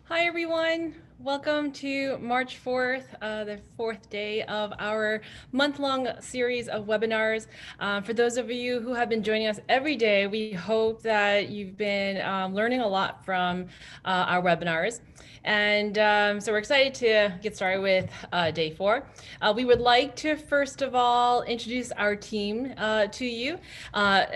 Hi, everyone. Welcome to March 4th, the fourth day of our month-long series of webinars. For those of you who have been joining us every day, we hope that you've been learning a lot from our webinars. And so we're excited to get started with day 4. We would like to, first of all, introduce our team to you.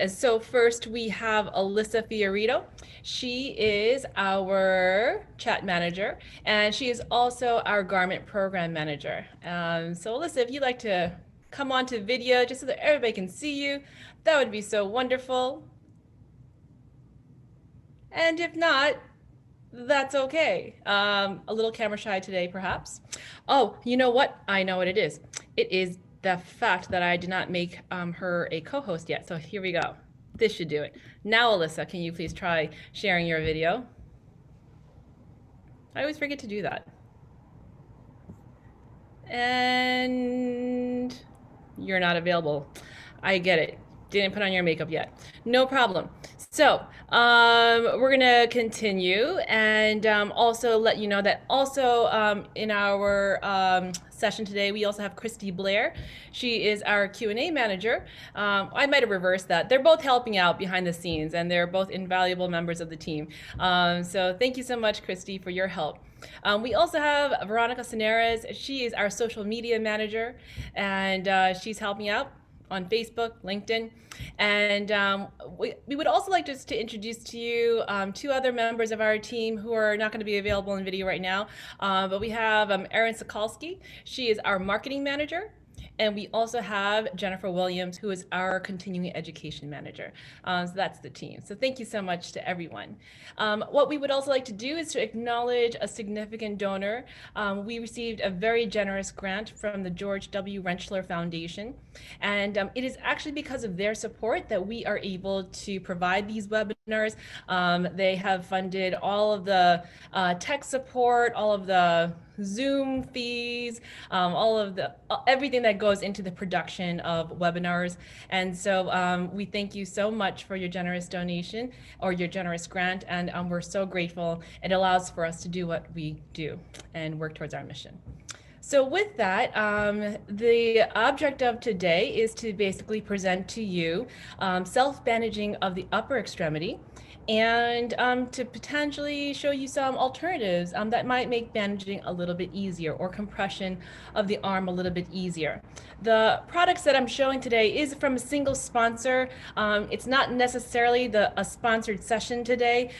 So first, we have Alyssa Fiorito. She is our chat manager, and she is also our garment program manager. So Alyssa, if you'd like to come on to video just so that everybody can see you, that would be so wonderful. And if not, that's okay. A little camera shy today, perhaps. Oh, you know what? I know what it is. It is the fact that I did not make her a co-host yet. So here we go. This should do it. Now, Alyssa, can you please try sharing your video? I always forget to do that. And you're not available. I get it. Didn't put on your makeup yet. No problem. So we're gonna continue and also let you know that also in our session today we also have Christy Blair. She is our Q&A manager. I might have reversed that. They're both helping out behind the scenes and they're both invaluable members of the team. So thank you so much, Christy, for your help. We also have Veronica Cineres. She is our social media manager and she's helping out on Facebook, LinkedIn. And we would also like just to introduce to you two other members of our team who are not going to be available in video right now. But we have Erin Sokolsky. She is our marketing manager. And we also have Jennifer Williams, who is our continuing education manager. So that's the team. So thank you so much to everyone. What we would also like to do is to acknowledge a significant donor. We received a very generous grant from the George W. Rentschler Foundation. And it is actually because of their support that we are able to provide these webinars. They have funded all of the tech support, all of the Zoom fees, all of the everything that goes into the production of webinars. And so we thank you so much for your generous donation or your generous grant, and we're so grateful. It allows for us to do what we do and work towards our mission. So with that, the object of today is to basically present to you self-bandaging of the upper extremity and to potentially show you some alternatives that might make bandaging a little bit easier or compression of the arm a little bit easier. The products that I'm showing today is from a single sponsor. It's not necessarily a sponsored session today.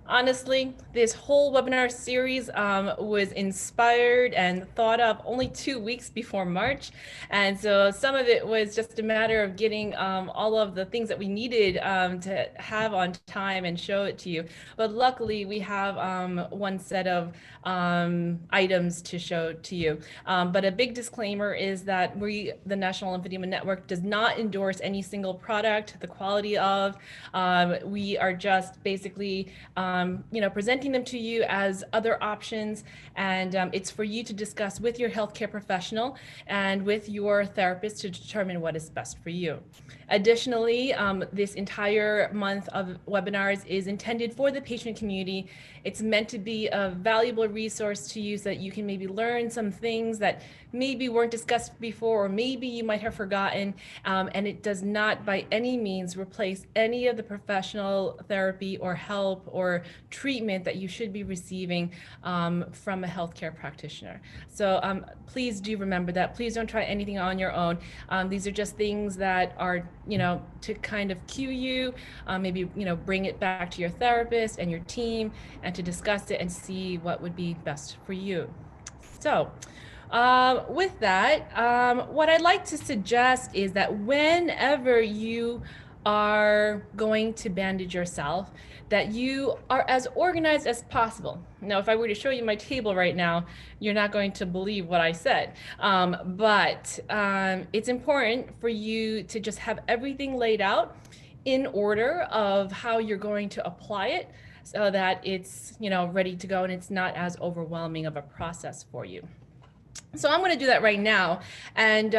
Honestly, this whole webinar series was inspired and thought of only 2 weeks before March. And so some of it was just a matter of getting all of the things that we needed to have on time and show it to you. But luckily, we have one set of items to show to you. But a big disclaimer is that the National Lymphedema Network, does not endorse any single product, the quality of. We are just basically presenting them to you as other options, and it's for you to discuss with your healthcare professional and with your therapist to determine what is best for you. Additionally, this entire month of webinars is intended for the patient community. It's meant to be a valuable resource to you so that you can maybe learn some things that maybe weren't discussed before, or maybe you might have forgotten, and it does not by any means replace any of the professional therapy or help or treatment that you should be receiving from a healthcare practitioner. So please do remember that. Please don't try anything on your own. These are just things that are, to kind of cue you, maybe, bring it back to your therapist and your team and to discuss it and see what would be best for you. So with that, what I'd like to suggest is that whenever you are going to bandage yourself, that you are as organized as possible. Now, if I were to show you my table right now, you're not going to believe what I said. But it's important for you to just have everything laid out in order of how you're going to apply it so that it's, ready to go and it's not as overwhelming of a process for you. So I'm going to do that right now. And,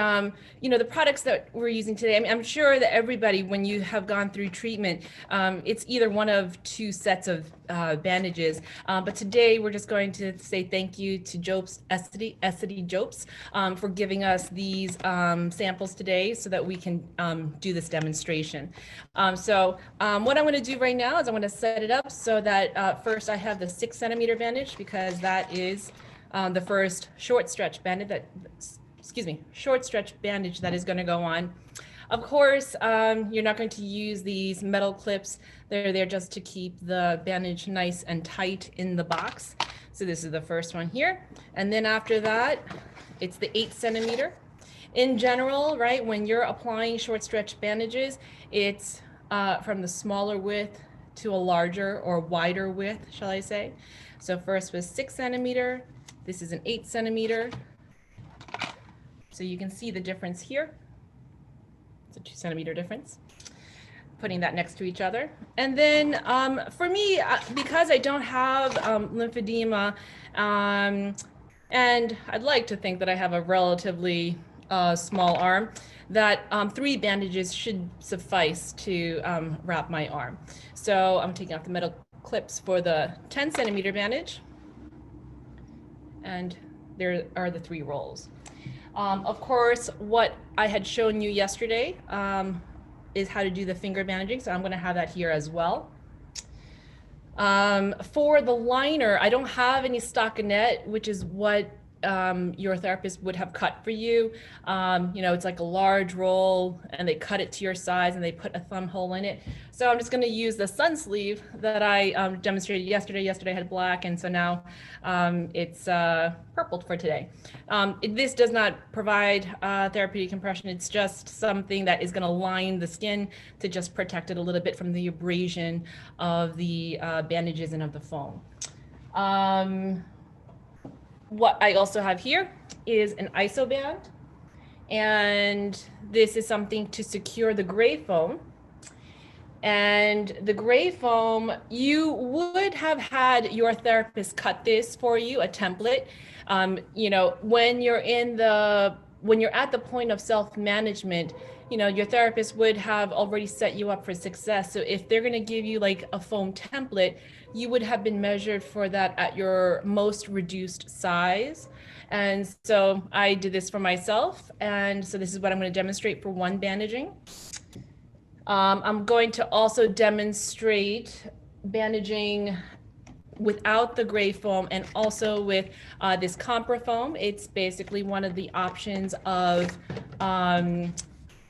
the products that we're using today, I mean, I'm sure that everybody, when you have gone through treatment, it's either one of two sets of bandages. But today we're just going to say thank you to Jopes, Essity Jopes, for giving us these samples today so that we can do this demonstration. What I'm going to do right now is I'm going to set it up so that first I have the 6 centimeter bandage, because that is the first short stretch bandage that is going to go on. Of course, you're not going to use these metal clips. They're there just to keep the bandage nice and tight in the box. So this is the first one here. And then after that, it's the 8 centimeter. In general, right, when you're applying short stretch bandages, it's from the smaller width to a larger or wider width, shall I say. So first was 6 centimeter. This is an 8 centimeter. So you can see the difference here. It's a 2 centimeter difference. Putting that next to each other. And then for me, because I don't have lymphedema, and I'd like to think that I have a relatively small arm, that 3 bandages should suffice to wrap my arm. So I'm taking off the metal clips for the 10 centimeter bandage. And there are the 3 rolls. Of course, what I had shown you yesterday is how to do the finger bandaging, so I'm going to have that here as well. For the liner, I don't have any stockinette, which is what your therapist would have cut for you. It's like a large roll, and they cut it to your size, and they put a thumb hole in it. So I'm just going to use the sun sleeve that I demonstrated yesterday. Yesterday I had black, and so now it's purpled for today. This does not provide therapeutic compression. It's just something that is going to line the skin to just protect it a little bit from the abrasion of the bandages and of the foam. What I also have here is an ISO band, and this is something to secure the gray foam. And the gray foam, you would have had your therapist cut this for you, a template. When you're at the point of self-management, your therapist would have already set you up for success. So if they're going to give you like a foam template, you would have been measured for that at your most reduced size. And so I did this for myself. And so this is what I'm going to demonstrate for one bandaging. I'm going to also demonstrate bandaging without the gray foam and also with this Compra foam. It's basically one of the options of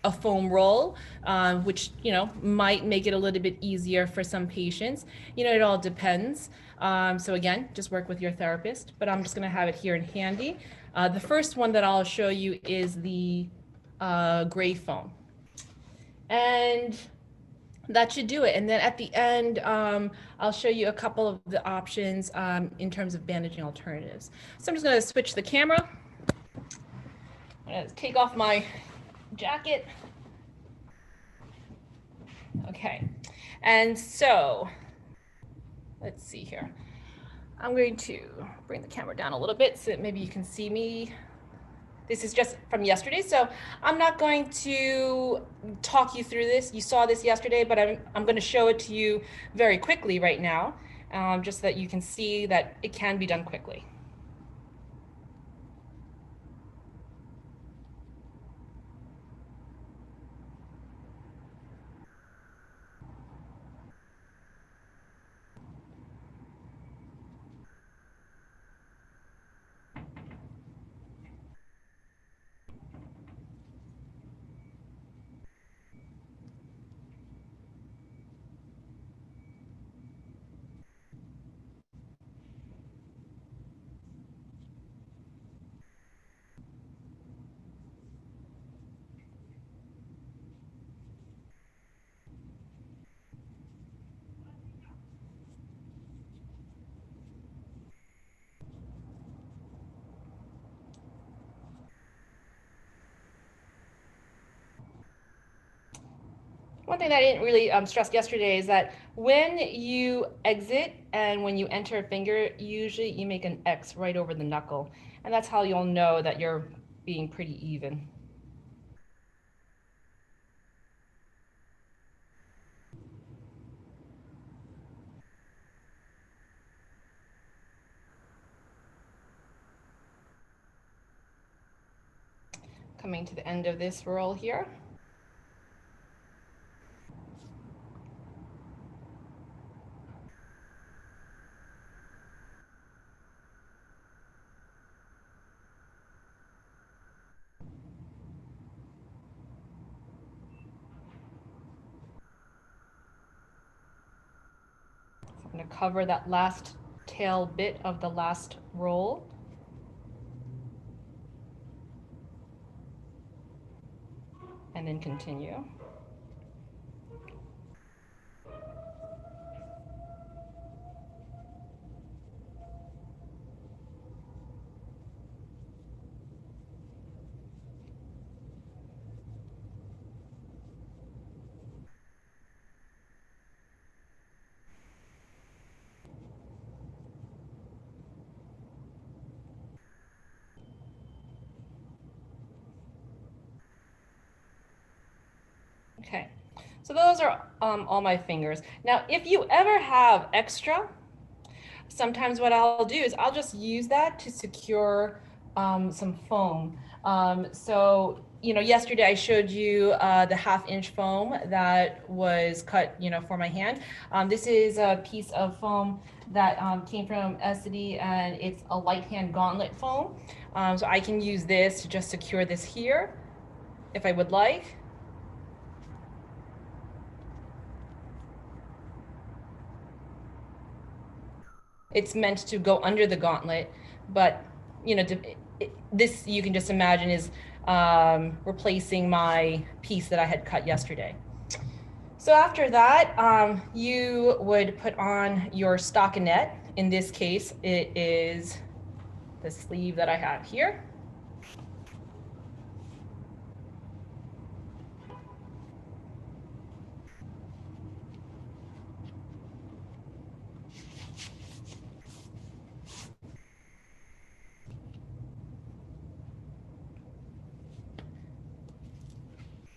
a foam roll, which might make it a little bit easier for some patients. It all depends. So again, just work with your therapist, but I'm just going to have it here in handy. The first one that I'll show you is the gray foam. And that should do it. And then at the end, I'll show you a couple of the options in terms of bandaging alternatives. So I'm just going to switch the camera. I'm going to take off my jacket. Okay. And so let's see here. I'm going to bring the camera down a little bit so that maybe you can see me. This is just from yesterday, so I'm not going to talk you through this. You saw this yesterday, but I'm going to show it to you very quickly right now, just so that you can see that it can be done quickly. One thing that I didn't really stress yesterday is that when you exit and when you enter a finger, usually you make an X right over the knuckle. And that's how you'll know that you're being pretty even. Coming to the end of this roll here. I'm going to cover that last tail bit of the last roll. And then continue. Okay, so those are all my fingers. Now, if you ever have extra, sometimes what I'll do is I'll just use that to secure some foam. So, you know, yesterday I showed you the 1/2-inch foam that was cut, you know, for my hand. This is a piece of foam that came from Essity, and it's a light hand gauntlet foam. So I can use this to just secure this here if I would like. It's meant to go under the gauntlet, but you know, this you can just imagine is replacing my piece that I had cut yesterday. So after that, you would put on your stockinette. In this case, it is the sleeve that I have here.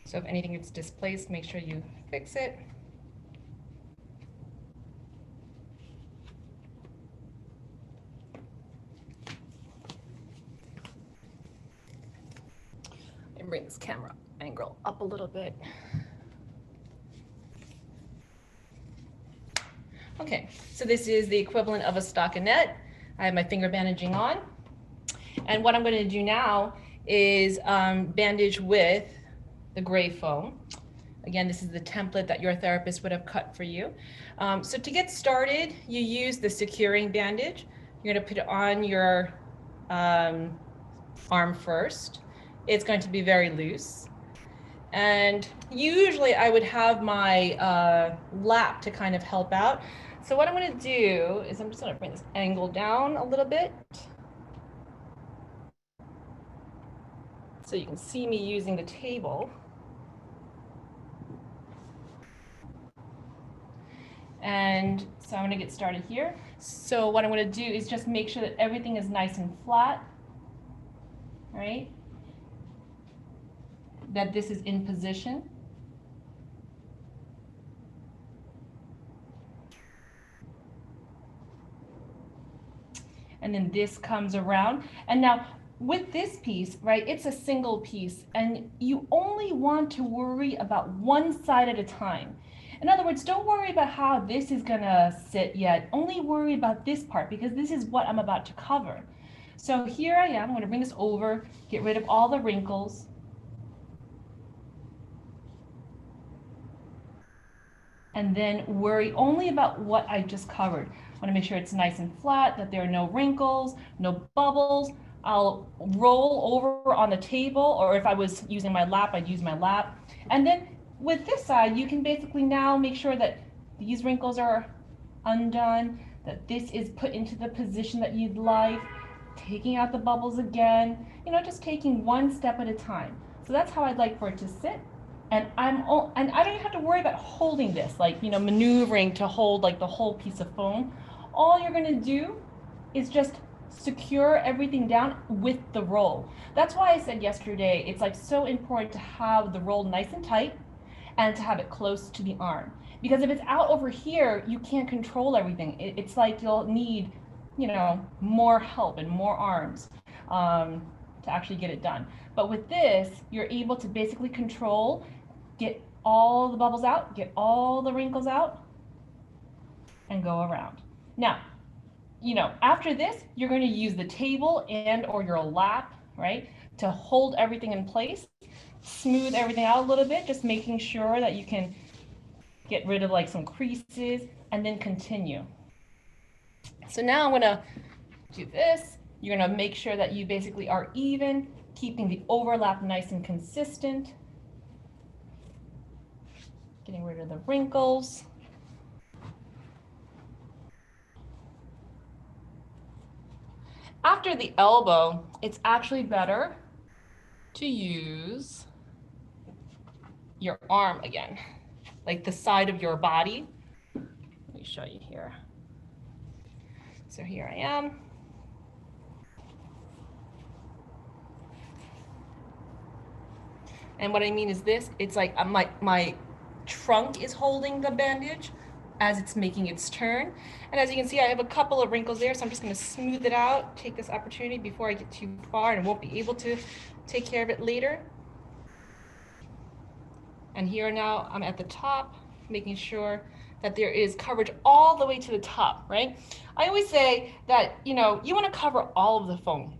So if anything gets displaced, make sure you fix it. And bring this camera angle up a little bit. Okay, so this is the equivalent of a stockinette. I have my finger bandaging on. And what I'm going to do now is bandage with the gray foam. Again, this is the template that your therapist would have cut for you. So to get started, you use the securing bandage. You're going to put it on your arm first. It's going to be very loose. And usually I would have my lap to kind of help out. So what I'm going to do is I'm just going to bring this angle down a little bit, so you can see me using the table. And so I'm going to get started here. So what I'm going to do is just make sure that everything is nice and flat, right? That this is in position. And then this comes around. And now with this piece, right, it's a single piece, and you only want to worry about one side at a time. In other words, don't worry about how this is gonna sit yet. Only worry about this part, because this is what I'm about to cover. So here I am, I'm gonna bring this over, get rid of all the wrinkles. And then worry only about what I just covered. I wanna make sure it's nice and flat, that there are no wrinkles, no bubbles. I'll roll over on the table, or if I was using my lap, I'd use my lap. And then with this side, you can basically now make sure that these wrinkles are undone, that this is put into the position that you'd like, taking out the bubbles again, you know, just taking one step at a time. So that's how I'd like for it to sit. And and I don't even have to worry about holding this, like, maneuvering to hold like the whole piece of foam. All you're gonna do is just secure everything down with the roll. That's why I said yesterday, it's like so important to have the roll nice and tight and to have it close to the arm. Because if it's out over here, you can't control everything. It's like you'll need, more help and more arms to actually get it done. But with this, you're able to basically control, get all the bubbles out, get all the wrinkles out, and go around. Now, after this, you're going to use the table and or your lap, right, to hold everything in place, smooth everything out a little bit, just making sure that you can get rid of like some creases, and then continue. So now I'm going to do this. You're going to make sure that you basically are even, keeping the overlap nice and consistent, getting rid of the wrinkles. After the elbow, it's actually better to use your arm again, like the side of your body. Let me show you here. So here I am. And what I mean is this, it's like my trunk is holding the bandage as it's making its turn. And as you can see, I have a couple of wrinkles there, so I'm just gonna smooth it out, take this opportunity before I get too far and won't be able to take care of it later. And here now I'm at the top, making sure that there is coverage all the way to the top, right? I always say that, you wanna cover all of the foam.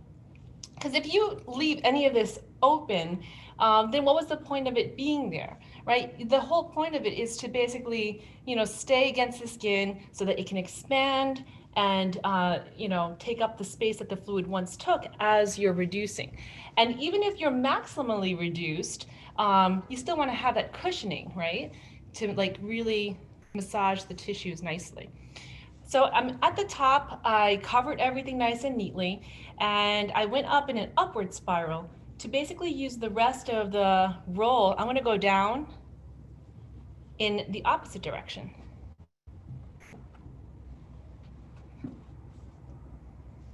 Because if you leave any of this open, then what was the point of it being there, right? The whole point of it is to basically, stay against the skin so that it can expand and, take up the space that the fluid once took as you're reducing. And even if you're maximally reduced, you still want to have that cushioning, right? To like really massage the tissues nicely. So I'm at the top, I covered everything nice and neatly, and I went up in an upward spiral to basically use the rest of the roll. I'm gonna go down in the opposite direction.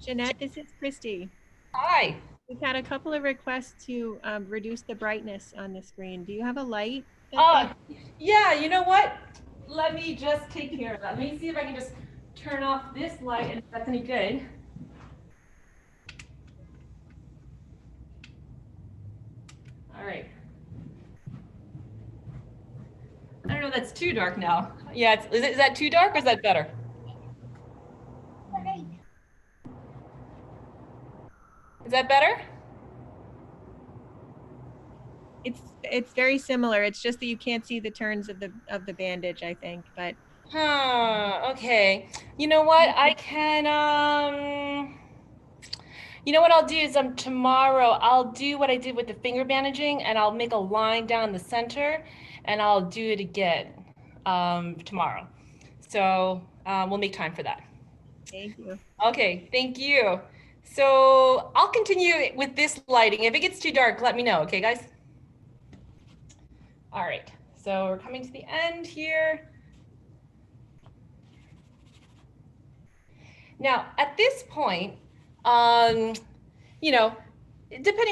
Jeanette, this is Christy. Hi. We've had a couple of requests to reduce the brightness on the screen. Do you have a light? Yeah, you know what? Let me just take care of that. Let me see if I can just turn off this light and if that's any good. All right. I don't know, that's too dark now. Yeah, is that too dark or is that better? Is that better? It's very similar. It's just that you can't see the turns of the bandage, I think, but Okay. You know what? I can you know what I'll do is tomorrow I'll do what I did with the finger bandaging, and I'll make a line down the center and I'll do it again tomorrow. So we'll make time for that. thank you. Okay, thank you. So I'll continue with this lighting. If it gets too dark, let me know, okay, guys? All right, so we're coming to the end here. Now, at this point, depending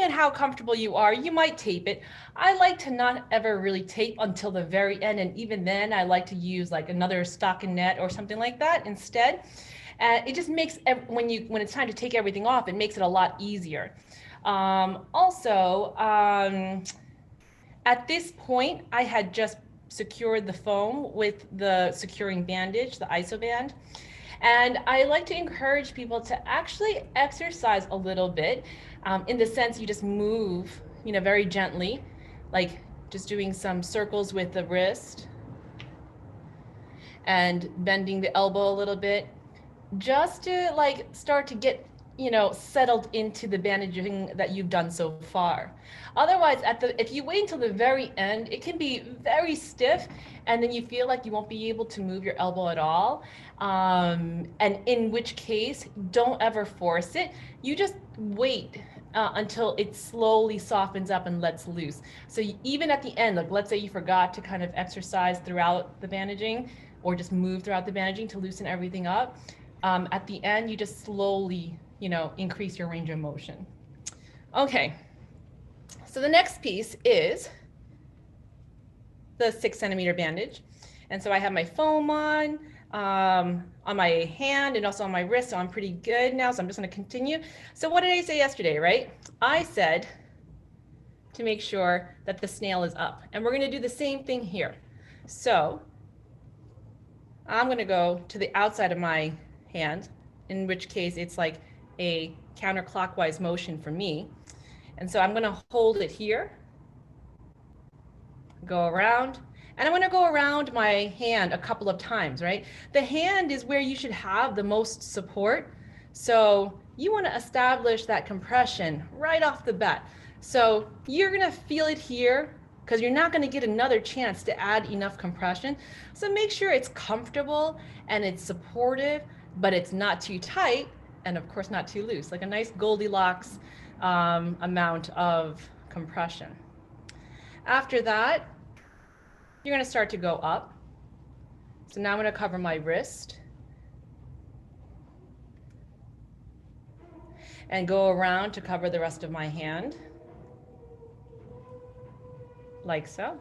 on how comfortable you are, you might tape it. I like to not ever really tape until the very end, and even then, I like to use like another stockinette or something like that instead. It just makes when it's time to take everything off, it makes it a lot easier. At this point, I had just secured the foam with the securing bandage, the isoband. And I like to encourage people to actually exercise a little bit, in the sense you just move, very gently, like just doing some circles with the wrist and bending the elbow a little bit, just to like start to get settled into the bandaging that you've done so far. Otherwise, if you wait until the very end, it can be very stiff, and then you feel like you won't be able to move your elbow at all. And in which case, don't ever force it. You just wait until it slowly softens up and lets loose. So even at the end, like let's say you forgot to kind of exercise throughout the bandaging or just move throughout the bandaging to loosen everything up, at the end you just slowly, increase your range of motion. Okay, so the next piece is the 6 centimeter bandage. And so I have my foam on my hand and also on my wrist, so I'm pretty good now, so I'm just gonna continue. So what did I say yesterday, right? I said to make sure that the snail is up, and we're gonna do the same thing here. So I'm gonna go to the outside of my hand, in which case it's like a counterclockwise motion for me. And so I'm gonna hold it here, go around, and I'm gonna go around my hand a couple of times, right? The hand is where you should have the most support. So you wanna establish that compression right off the bat. So you're gonna feel it here because you're not gonna get another chance to add enough compression. So make sure it's comfortable and it's supportive, but it's not too tight and of course not too loose, like a nice Goldilocks amount of compression. After that, you're gonna start to go up. So now I'm gonna cover my wrist and go around to cover the rest of my hand, like so.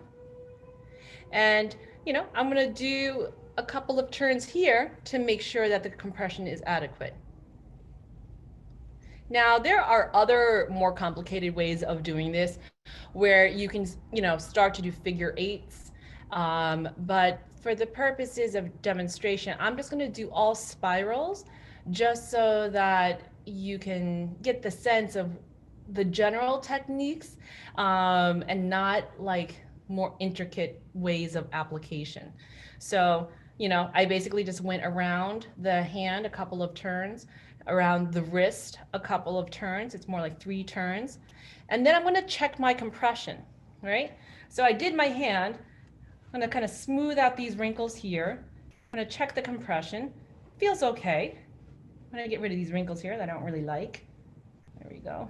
And I'm gonna do a couple of turns here to make sure that the compression is adequate. Now, there are other more complicated ways of doing this where you can, start to do figure eights. But for the purposes of demonstration, I'm just going to do all spirals just so that you can get the sense of the general techniques and not like more intricate ways of application. So, I basically just went around the hand a couple of turns, around the wrist a couple of turns. It's more like 3 turns. And then I'm going to check my compression, right? So I did my hand. I'm going to kind of smooth out these wrinkles here. I'm going to check the compression. Feels okay. I'm going to get rid of these wrinkles here that I don't really like. There we go.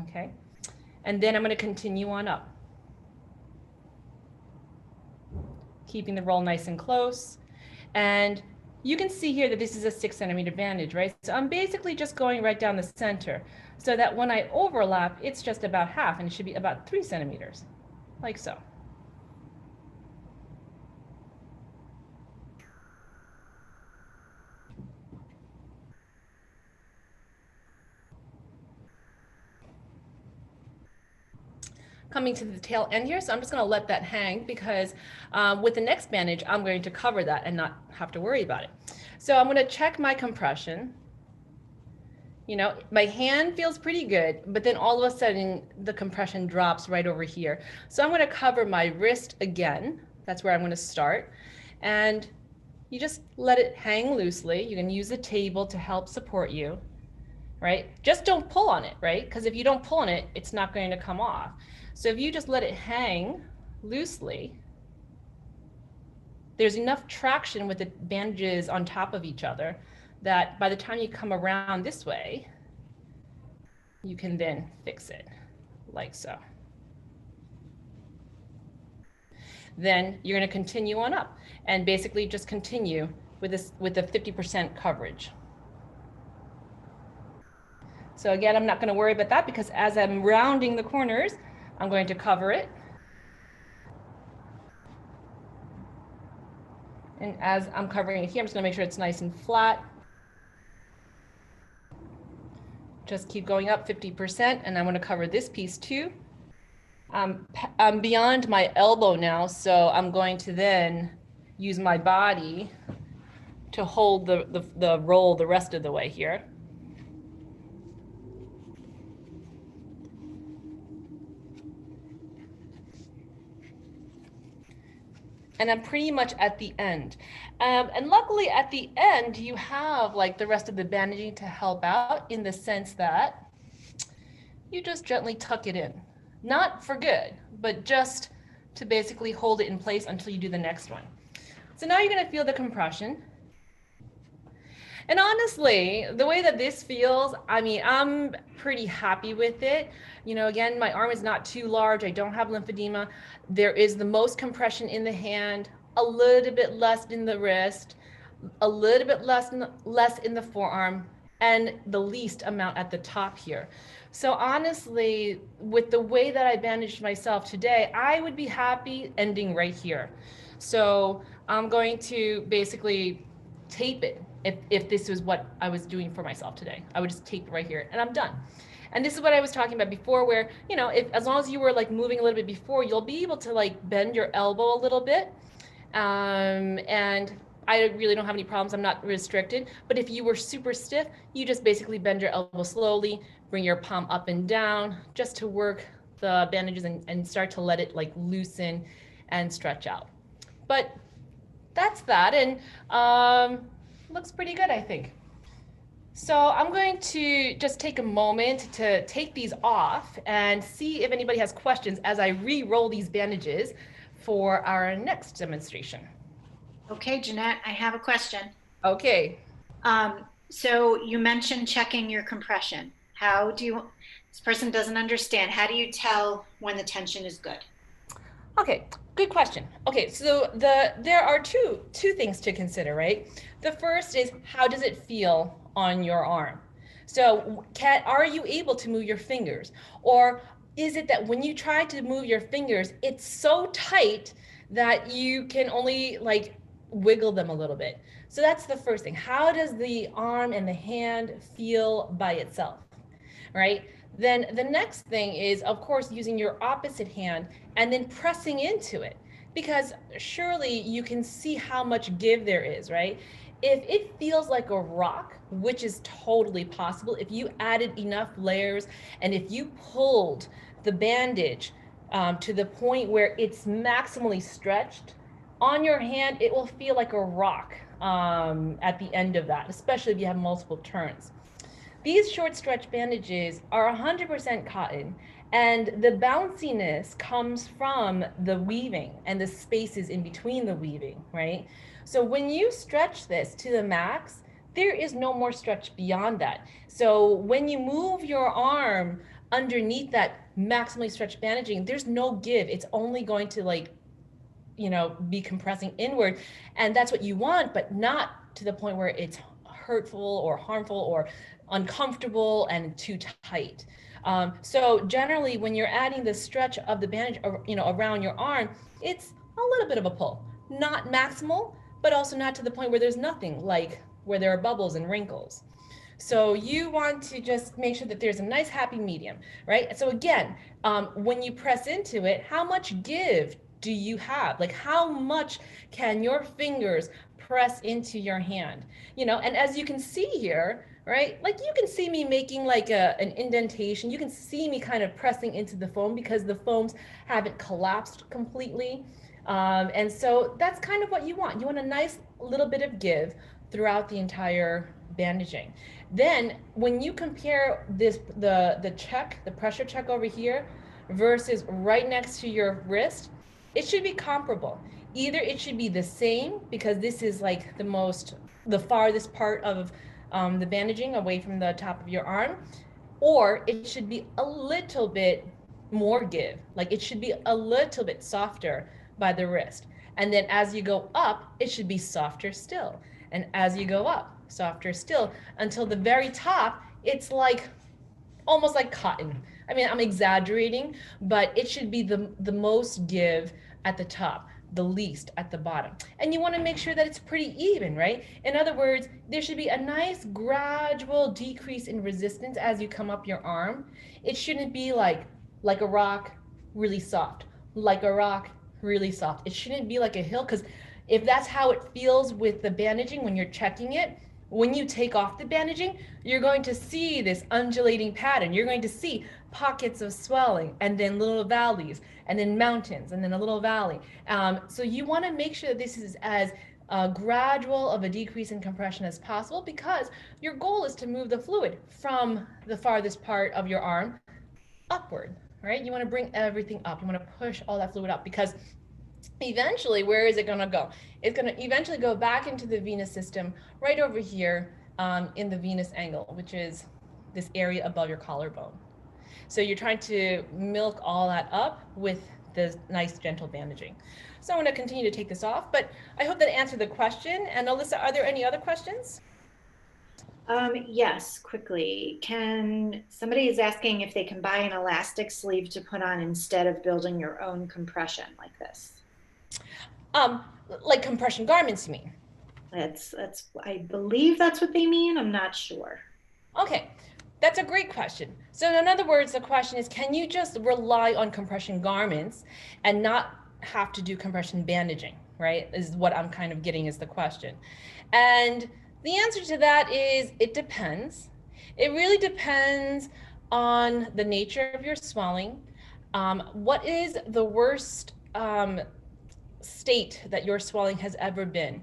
Okay. And then I'm going to continue on up, keeping the roll nice and close. And you can see here that this is a 6 centimeter bandage, right? So I'm basically just going right down the center so that when I overlap, it's just about half, and it should be about 3 centimeters, like so. Coming to the tail end here, so I'm just going to let that hang because with the next bandage, I'm going to cover that and not have to worry about it. So I'm going to check my compression. My hand feels pretty good, but then all of a sudden the compression drops right over here. So I'm going to cover my wrist again. That's where I'm going to start. And you just let it hang loosely. You can use a table to help support you, right? Just don't pull on it, right? Because if you don't pull on it, it's not going to come off. So if you just let it hang loosely, there's enough traction with the bandages on top of each other that by the time you come around this way, you can then fix it like so. Then you're going to continue on up and basically just continue with this with the 50% coverage. So again, I'm not going to worry about that because as I'm rounding the corners, I'm going to cover it. And as I'm covering it here, I'm just going to make sure it's nice and flat. Just keep going up 50%, and I'm going to cover this piece too. I'm beyond my elbow now, so I'm going to then use my body to hold the roll the rest of the way here. And I'm pretty much at the end. And luckily at the end, you have like the rest of the bandaging to help out in the sense that you just gently tuck it in. Not for good, but just to basically hold it in place until you do the next one. So now you're gonna feel the compression. And honestly, the way that this feels, I mean, I'm pretty happy with it. You know, again, my arm is not too large. I don't have lymphedema. There is the most compression in the hand, a little bit less in the wrist, a little bit less in the forearm, and the least amount at the top here. So honestly, with the way that I bandaged myself today, I would be happy ending right here. So I'm going to basically tape it. If this was what I was doing for myself today, I would just tape it right here and I'm done. And this is what I was talking about before, where, you know, if as long as you were like moving a little bit before, you'll be able to like bend your elbow a little bit. And I really don't have any problems. I'm not restricted. But if you were super stiff, you just basically bend your elbow slowly, bring your palm up and down just to work the bandages and start to let it like loosen and stretch out. But that's that. And looks pretty good, I think. So I'm going to just take a moment to take these off and see if anybody has questions as I re-roll these bandages for our next demonstration. Okay, Jeannette, I have a question. Okay. So you mentioned checking your compression. How do you, this person doesn't understand, how do you tell when the tension is good? Okay, good question. Okay, so there are two things to consider, right? The first is, how does it feel on your arm? So are you able to move your fingers? Or is it that when you try to move your fingers, it's so tight that you can only like wiggle them a little bit? So that's the first thing. How does the arm and the hand feel by itself, right? Then the next thing is, of course, using your opposite hand and then pressing into it, because surely you can see how much give there is, right? If it feels like a rock, which is totally possible, if you added enough layers and if you pulled the bandage to the point where it's maximally stretched on your hand, it will feel like a rock at the end of that, especially if you have multiple turns. These short stretch bandages are 100% cotton, and the bounciness comes from the weaving and the spaces in between the weaving, right? So when you stretch this to the max, there is no more stretch beyond that. So when you move your arm underneath that maximally stretched bandaging, there's no give. It's only going to like, you know, be compressing inward. And that's what you want, but not to the point where it's hurtful or harmful or uncomfortable and too tight. So generally, when you're adding the stretch of the bandage, you know, around your arm, it's a little bit of a pull, not maximal, but also not to the point where there's nothing, like where there are bubbles and wrinkles. So you want to just make sure that there's a nice happy medium, right? So again, when you press into it, how much give do you have? Like how much can your fingers press into your hand? You know, and as you can see here, right? Like you can see me making like an indentation. You can see me kind of pressing into the foam because the foams haven't collapsed completely. And so that's kind of what you want. You want a nice little bit of give throughout the entire bandaging. Then when you compare this, the check, the pressure check over here versus right next to your wrist, it should be comparable. Either it should be the same because this is like the farthest part of the bandaging away from the top of your arm, or it should be a little bit more give. Like it should be a little bit softer by the wrist. And then as you go up, it should be softer still. And as you go up, softer still, until the very top, it's like almost like cotton. I mean, I'm exaggerating, but it should be the most give at the top, the least at the bottom. And you want to make sure that it's pretty even, right? In other words, there should be a nice gradual decrease in resistance as you come up your arm. It shouldn't be like a rock, really soft, like a rock, really soft. It shouldn't be like a hill, because if that's how it feels with the bandaging when you're checking it, when you take off the bandaging, you're going to see this undulating pattern. You're going to see pockets of swelling and then little valleys and then mountains and then a little valley. So you want to make sure that this is as gradual of a decrease in compression as possible, because your goal is to move the fluid from the farthest part of your arm upward, right? You want to bring everything up. You want to push all that fluid up, because eventually, where is it going to go? It's going to eventually go back into the venous system right over here, in the venous angle, which is this area above your collarbone. So you're trying to milk all that up with the nice gentle bandaging. So I'm going to continue to take this off, but I hope that answered the question. And Alyssa, are there any other questions? Yes, quickly. Somebody is asking if they can buy an elastic sleeve to put on instead of building your own compression like this. Like compression garments, you mean? I believe that's what they mean. I'm not sure. Okay, that's a great question. So in other words, the question is, can you just rely on compression garments and not have to do compression bandaging, right? Is what I'm kind of getting is the question. And the answer to that is it depends. It really depends on the nature of your swelling. What is the worst state that your swelling has ever been?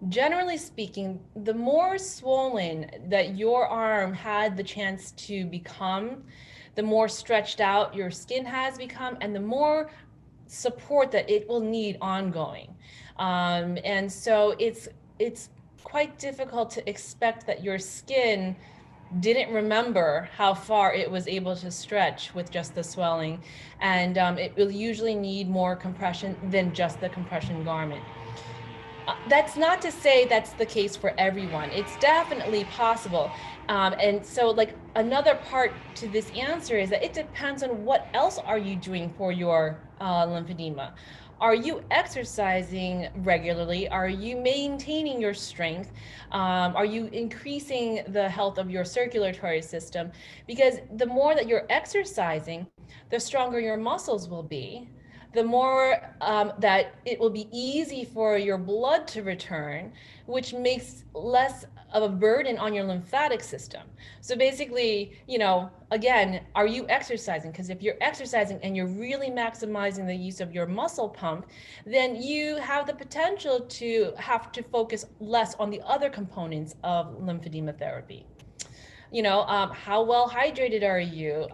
Generally speaking, the more swollen that your arm had the chance to become, the more stretched out your skin has become, and the more support that it will need ongoing. And so it's quite difficult to expect that your skin didn't remember how far it was able to stretch with just the swelling. And it will usually need more compression than just the compression garment. That's not to say that's the case for everyone. It's definitely possible. And so like another part to this answer is that it depends on what else are you doing for your lymphedema. Are you exercising regularly? Are you maintaining your strength? Are you increasing the health of your circulatory system? Because the more that you're exercising, the stronger your muscles will be, the more that it will be easy for your blood to return, which makes less of a burden on your lymphatic system. So basically, you know, again, are you exercising? Because if you're exercising and you're really maximizing the use of your muscle pump, then you have the potential to have to focus less on the other components of lymphedema therapy. You know, how well hydrated are you?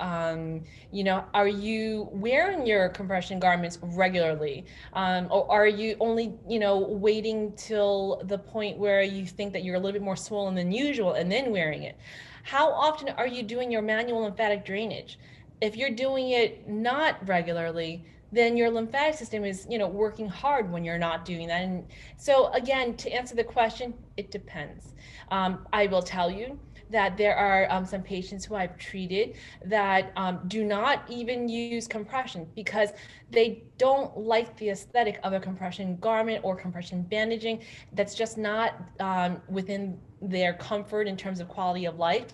You know, are you wearing your compression garments regularly? Or are you only, you know, waiting till the point where you think that you're a little bit more swollen than usual and then wearing it? How often are you doing your manual lymphatic drainage? If you're doing it not regularly, then your lymphatic system is, you know, working hard when you're not doing that. And so again, to answer the question, it depends. I will tell you that there are some patients who I've treated that do not even use compression because they don't like the aesthetic of a compression garment or compression bandaging. That's just not within their comfort in terms of quality of life.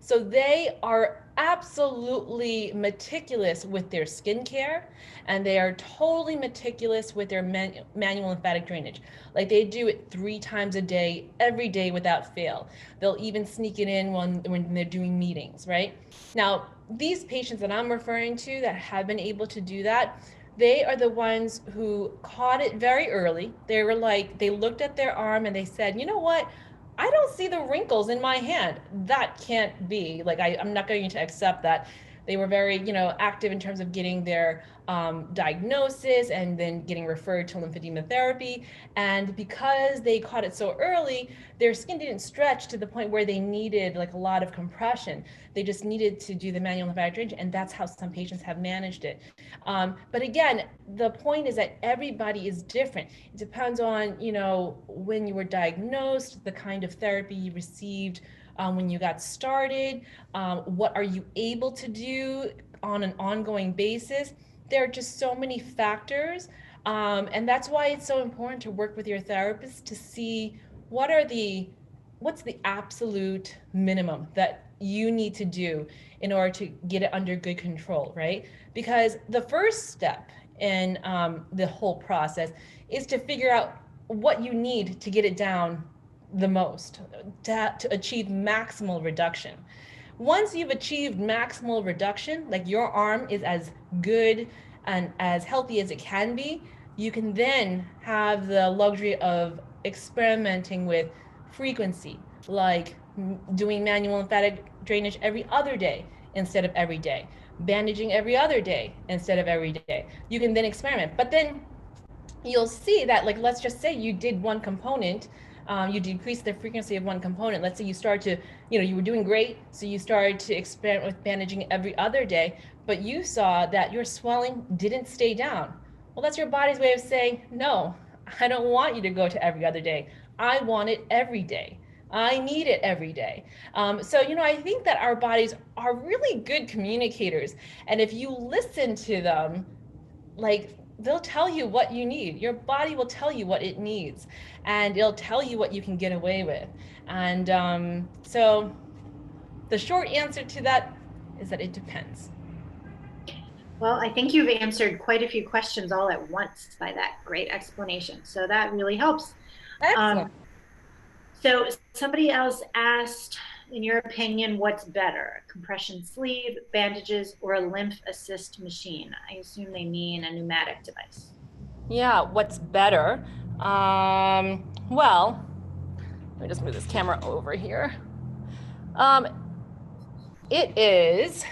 So they are absolutely meticulous with their skincare, and they are totally meticulous with their manual lymphatic drainage. Like they do it 3 times a day, every day without fail. They'll even sneak it in when they're doing meetings, right? Now, these patients that I'm referring to that have been able to do that, they are the ones who caught it very early. They were like, they looked at their arm and they said, you know what? I don't see the wrinkles in my hand. That can't be. Like, I'm not going to accept that. They were very, you know, active in terms of getting their diagnosis and then getting referred to lymphedema therapy. And because they caught it so early, their skin didn't stretch to the point where they needed like a lot of compression. They just needed to do the manual lymphatic drainage, and that's how some patients have managed it. But again, the point is that everybody is different. It depends on, you know, when you were diagnosed, the kind of therapy you received when you got started, what are you able to do on an ongoing basis. There are just so many factors, and that's why it's so important to work with your therapist to see what's the absolute minimum that you need to do in order to get it under good control, right? Because the first step in the whole process is to figure out what you need to get it down the most, to achieve maximal reduction. Once you've achieved maximal reduction, like your arm is as good and as healthy as it can be, you can then have the luxury of experimenting with frequency, like doing manual lymphatic drainage every other day instead of every day, bandaging every other day instead of every day. You can then experiment, but then you'll see that, like, let's just say you did one component you decrease the frequency of one component. Let's say you start to, you were doing great, so you started to experiment with bandaging every other day, but you saw that your swelling didn't stay down. Well, that's your body's way of saying, no, I don't want you to go to every other day. I want it every day. I need it every day. So, I think that our bodies are really good communicators. And if you listen to them, like, they'll tell you what you need. Your body will tell you what it needs, and it'll tell you what you can get away with. And so the short answer to that is that it depends. Well, I think you've answered quite a few questions all at once by that great explanation. So that really helps. Excellent. So somebody else asked, in your opinion, what's better, a compression sleeve, bandages, or a lymph assist machine? I assume they mean a pneumatic device. Yeah, what's better? Well, let me just move this camera over here. It is,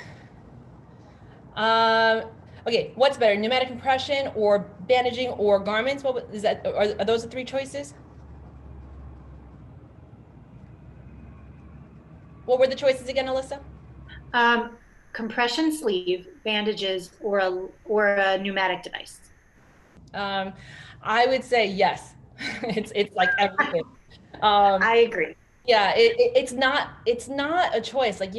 okay, what's better, pneumatic compression or bandaging or garments? What is that? Are those the three choices? What were the choices again, Alyssa? Compression sleeve, bandages, or a pneumatic device. I would say yes. It's like everything. I agree. Yeah, it's not a choice. Like,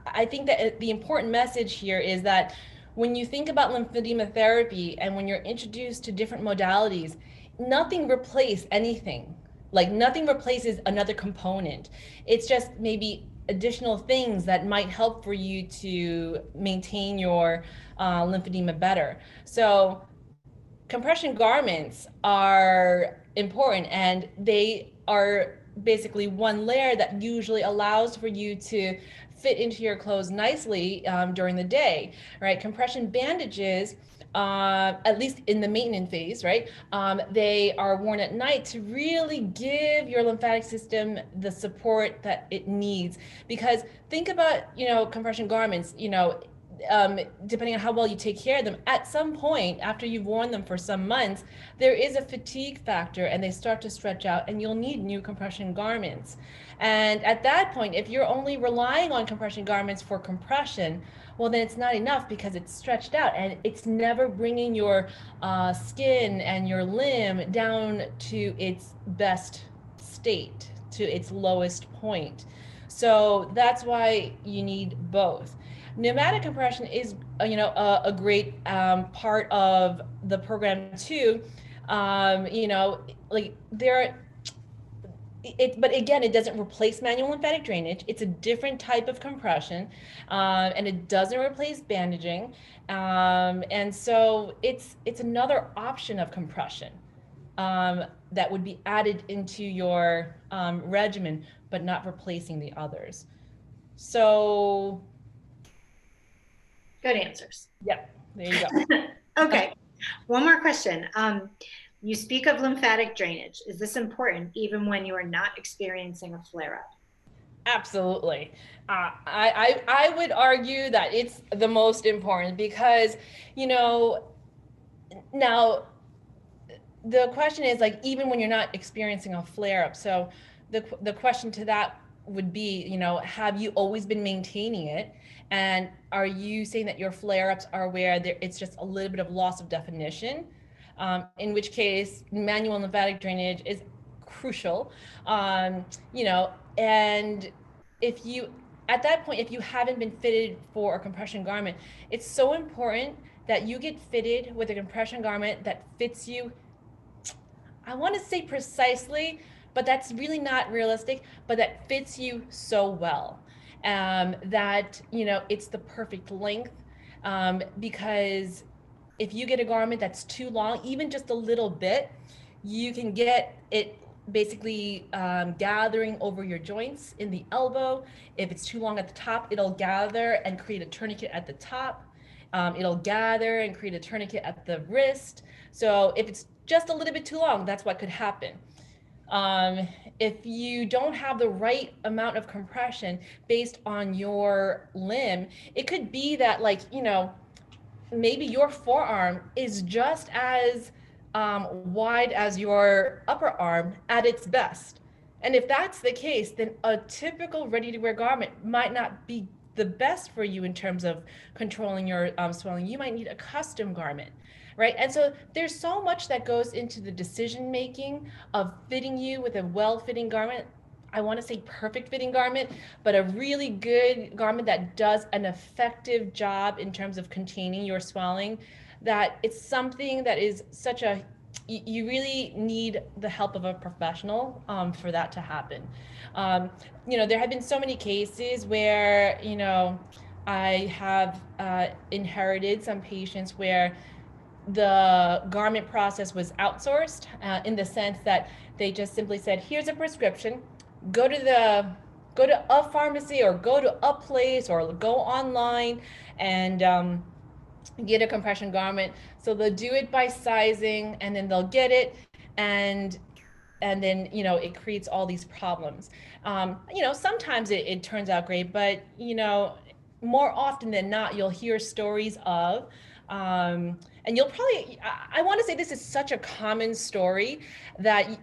I think that the important message here is that when you think about lymphedema therapy and when you're introduced to different modalities, nothing replaces anything. Like, nothing replaces another component. It's just maybe additional things that might help for you to maintain your lymphedema better. So compression garments are important, and they are basically one layer that usually allows for you to fit into your clothes nicely during the day, right? Compression bandages, at least in the maintenance phase, right? They are worn at night to really give your lymphatic system the support that it needs. Because think about, compression garments, depending on how well you take care of them, at some point after you've worn them for some months, there is a fatigue factor and they start to stretch out, and you'll need new compression garments. And at that point, if you're only relying on compression garments for compression, well, then it's not enough because it's stretched out and it's never bringing your skin and your limb down to its best state, to its lowest point. So that's why you need both. Pneumatic compression is, a great part of the program too. Like but again, it doesn't replace manual lymphatic drainage. It's a different type of compression, and it doesn't replace bandaging. And so it's another option of compression that would be added into your regimen, but not replacing the others. So good answers. Yep, there you go. Okay, one more question. You speak of lymphatic drainage. Is this important even when you are not experiencing a flare-up? Absolutely. I would argue that it's the most important because, now the question is, like, even when you're not experiencing a flare-up. So the question to that would be, have you always been maintaining it? And are you saying that your flare-ups are where it's just a little bit of loss of definition? In which case manual lymphatic drainage is crucial. And at that point, if you haven't been fitted for a compression garment, it's so important that you get fitted with a compression garment that fits you. I want to say precisely, but that's really not realistic, but that fits you so well, that, it's the perfect length, because if you get a garment that's too long, even just a little bit, you can get it basically gathering over your joints in the elbow. If it's too long at the top, it'll gather and create a tourniquet at the top. It'll gather and create a tourniquet at the wrist. So if it's just a little bit too long, that's what could happen. If you don't have the right amount of compression based on your limb, it could be that, like, maybe your forearm is just as wide as your upper arm at its best. And if that's the case, then a typical ready-to-wear garment might not be the best for you in terms of controlling your swelling. You might need a custom garment, right? And so there's so much that goes into the decision making of fitting you with a well-fitting garment. I want to say perfect fitting garment, but a really good garment that does an effective job in terms of containing your swelling, that it's something that is such a, you really need the help of a professional for that to happen. There have been so many cases where, I have inherited some patients where the garment process was outsourced in the sense that they just simply said, here's a prescription, go to a pharmacy or go to a place or go online and get a compression garment. So they'll do it by sizing and then they'll get it, and then it creates all these problems. Sometimes it turns out great, but more often than not you'll hear stories of and you'll probably, I want to say this is such a common story that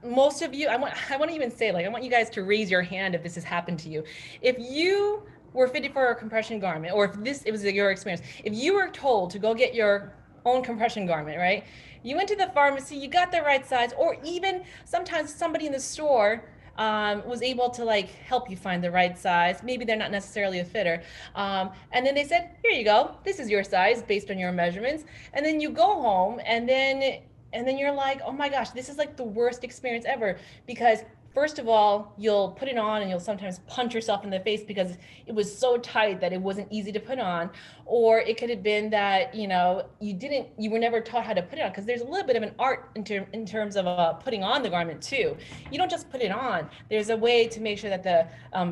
most of you, I want to even say, like, I want you guys to raise your hand if this has happened to you. If you were fitted for a compression garment, or if it was your experience, if you were told to go get your own compression garment, right? You went to the pharmacy, you got the right size, or even sometimes somebody in the store was able to like help you find the right size. Maybe they're not necessarily a fitter. And then they said, here you go, this is your size based on your measurements. And then you go home and then you're like, oh my gosh, this is like the worst experience ever, because first of all, you'll put it on and you'll sometimes punch yourself in the face because it was so tight that it wasn't easy to put on. Or it could have been that, you were never taught how to put it on, because there's a little bit of an art in terms of putting on the garment too. You don't just put it on. There's a way to make sure that the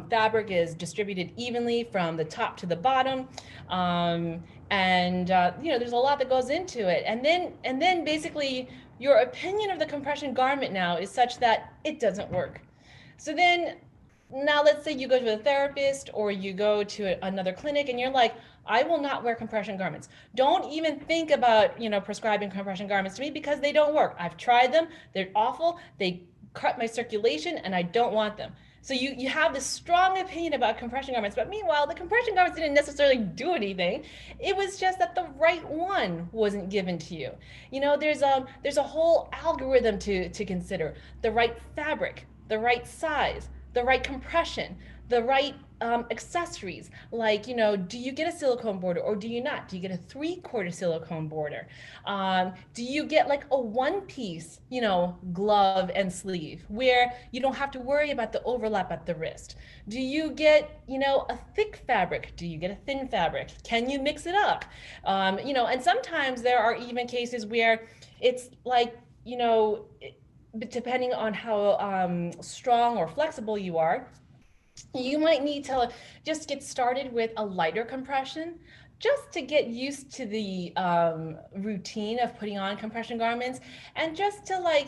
fabric is distributed evenly from the top to the bottom. There's a lot that goes into it. And then basically your opinion of the compression garment now is such that it doesn't work. So then now let's say you go to a therapist or you go to another clinic and you're like, I will not wear compression garments. Don't even think about, prescribing compression garments to me because they don't work. I've tried them. They're awful. They cut my circulation and I don't want them. So you have this strong opinion about compression garments, but meanwhile, the compression garments didn't necessarily do anything. It was just that the right one wasn't given to you. There's a whole algorithm to consider: the right fabric, the right size, the right compression, the right accessories. Like, do you get a silicone border or do you not? Do you get a 3/4 silicone border? Do you get like a one-piece, glove and sleeve where you don't have to worry about the overlap at the wrist? Do you get, a thick fabric? Do you get a thin fabric? Can you mix it up? And sometimes there are even cases where it's like, depending on how strong or flexible you are, you might need to just get started with a lighter compression just to get used to the routine of putting on compression garments, and just to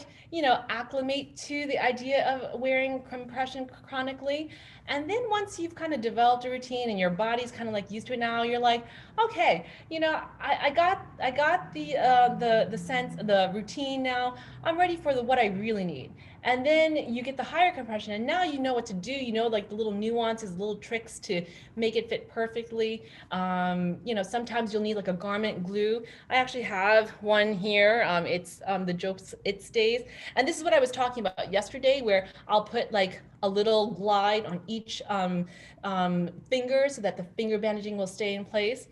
acclimate to the idea of wearing compression chronically. And then once you've kind of developed a routine and your body's kind of like used to it now, you're like, okay, I got the sense, the routine now. I'm ready for what I really need. And then you get the higher compression and now you know what to do. Like the little nuances, little tricks to make it fit perfectly. Sometimes you'll need like a garment glue. I actually have one here. It's the Jokes It Stays. And this is what I was talking about yesterday, where I'll put like a little glide on each finger so that the finger bandaging will stay in place.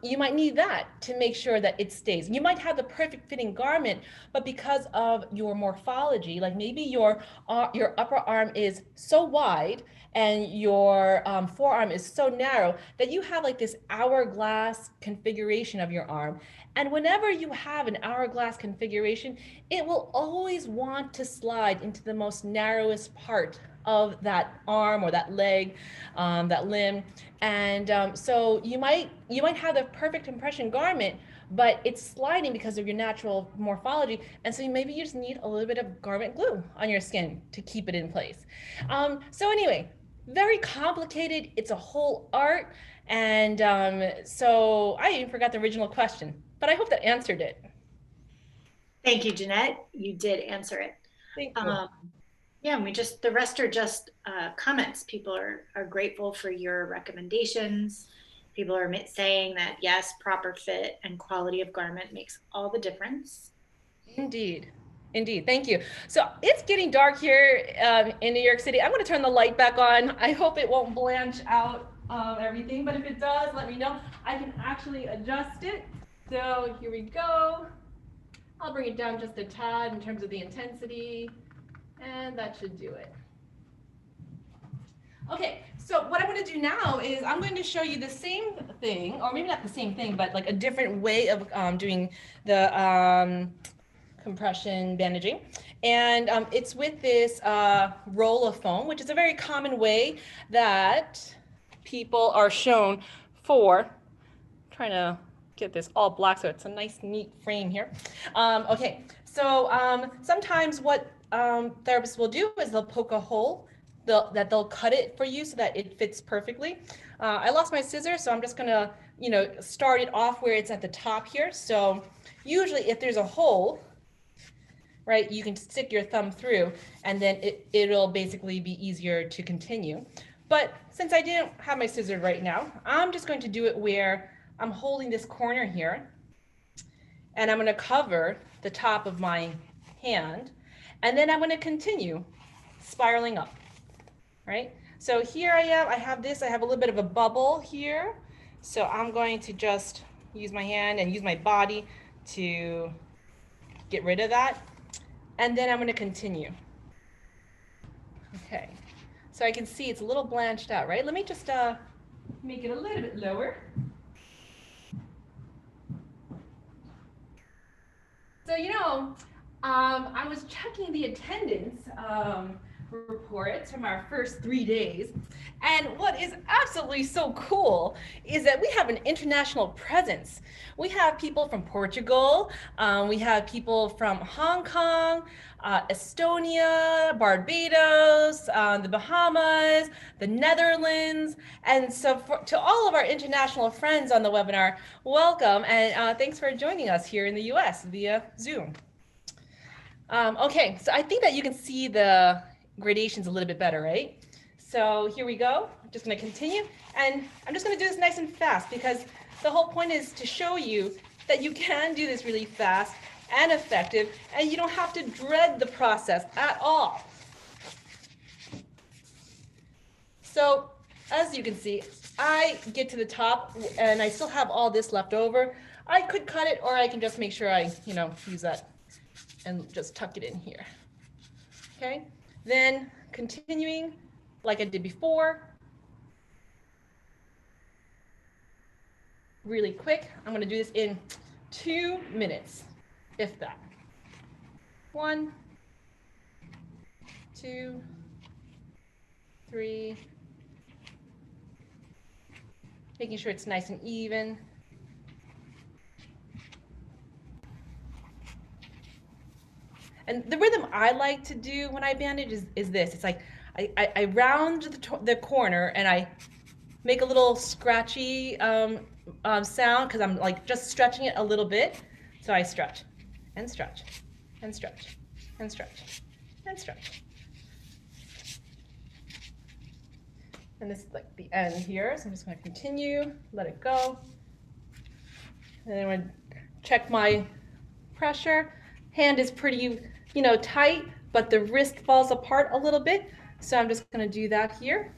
You might need that to make sure that it stays. You might have the perfect fitting garment, but because of your morphology, like maybe your upper arm is so wide and your forearm is so narrow that you have like this hourglass configuration of your arm. And whenever you have an hourglass configuration, it will always want to slide into the most narrowest part of that arm or that leg, that limb. And so you might have the perfect compression garment, but it's sliding because of your natural morphology. And so maybe you just need a little bit of garment glue on your skin to keep it in place. So anyway, very complicated. It's a whole art. And so I even forgot the original question, but I hope that answered it. Thank you, Jeannette. You did answer it. Thank you. Yeah, and the rest are just comments. People are grateful for your recommendations. People are saying that yes, proper fit and quality of garment makes all the difference. Indeed. Indeed. Thank you. So it's getting dark here in New York City. I'm going to turn the light back on. I hope it won't blanch out everything, but if it does, let me know. I can actually adjust it. So here we go. I'll bring it down just a tad in terms of the intensity, and that should do it. Okay, so what I'm going to do now is I'm going to show you the same thing, or maybe not the same thing, but like a different way of doing the compression bandaging. And it's with this roll of foam, which is a very common way that people are shown for, trying to get this all black so it's a nice neat frame here. Okay, so sometimes what therapists will do is they'll poke a hole, they'll cut it for you so that it fits perfectly. I lost my scissors, so I'm just gonna, start it off where it's at the top here. So usually if there's a hole, right, you can stick your thumb through and then it'll basically be easier to continue. But since I didn't have my scissors right now, I'm just going to do it where I'm holding this corner here and I'm going to cover the top of my hand, and then I'm going to continue spiraling up, right? So here I am, I have a little bit of a bubble here. So I'm going to just use my hand and use my body to get rid of that. And then I'm going to continue. Okay, so I can see it's a little blanched out, right? Let me just make it a little bit lower. So, I was checking the attendance reports from our first 3 days. And what is absolutely so cool is that we have an international presence. We have people from Portugal, we have people from Hong Kong, Estonia, Barbados, the Bahamas, the Netherlands. And so to all of our international friends on the webinar, welcome, and thanks for joining us here in the US via Zoom. Okay, so I think that you can see the gradations a little bit better, right? So here we go. I'm just going to continue, and I'm just going to do this nice and fast because the whole point is to show you that you can do this really fast and effective, and you don't have to dread the process at all. So as you can see, I get to the top and I still have all this left over. I could cut it, or I can just make sure I, use that and just tuck it in here. Okay, then continuing like I did before, really quick. I'm going to do this in 2 minutes, if that. 1, 2, 3. Making sure it's nice and even. And the rhythm I like to do when I bandage is this. It's like I round the corner and I make a little scratchy sound because I'm like just stretching it a little bit. So I stretch and stretch and stretch and stretch and stretch. And this is like the end here. So I'm just going to continue, let it go. And then I'm going to check my pressure. Hand is pretty, tight, but the wrist falls apart a little bit. So I'm just going to do that here.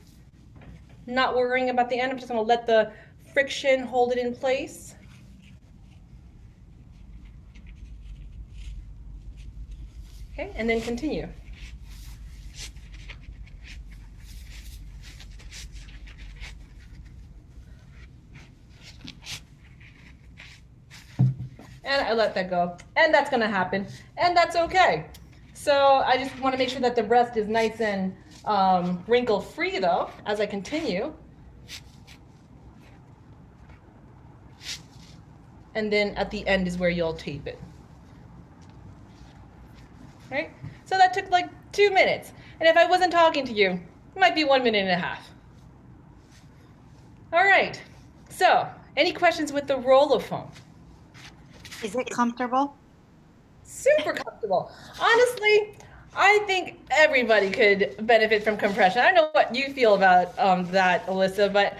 Not worrying about the end. I'm just going to let the friction hold it in place. Okay, and then continue. And I let that go. And that's going to happen. And that's okay. So I just want to make sure that the rest is nice and wrinkle-free, though, as I continue. And then at the end is where you'll tape it. Right? So that took like 2 minutes. And if I wasn't talking to you, it might be 1.5 minutes. All right. So any questions with the roll of foam? Is it comfortable? Super comfortable. Honestly, I think everybody could benefit from compression. I don't know what you feel about that, Alyssa, but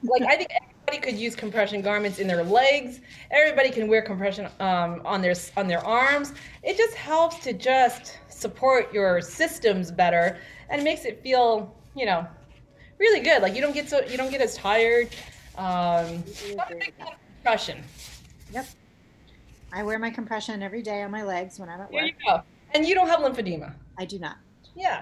like I think everybody could use compression garments in their legs. Everybody can wear compression on their arms. It just helps to just support your systems better and makes it feel, really good. Like you don't get as tired. I'm a big fan of compression. Yep. I wear my compression every day on my legs when I'm at There work. you go. And you don't have lymphedema. I do not. Yeah.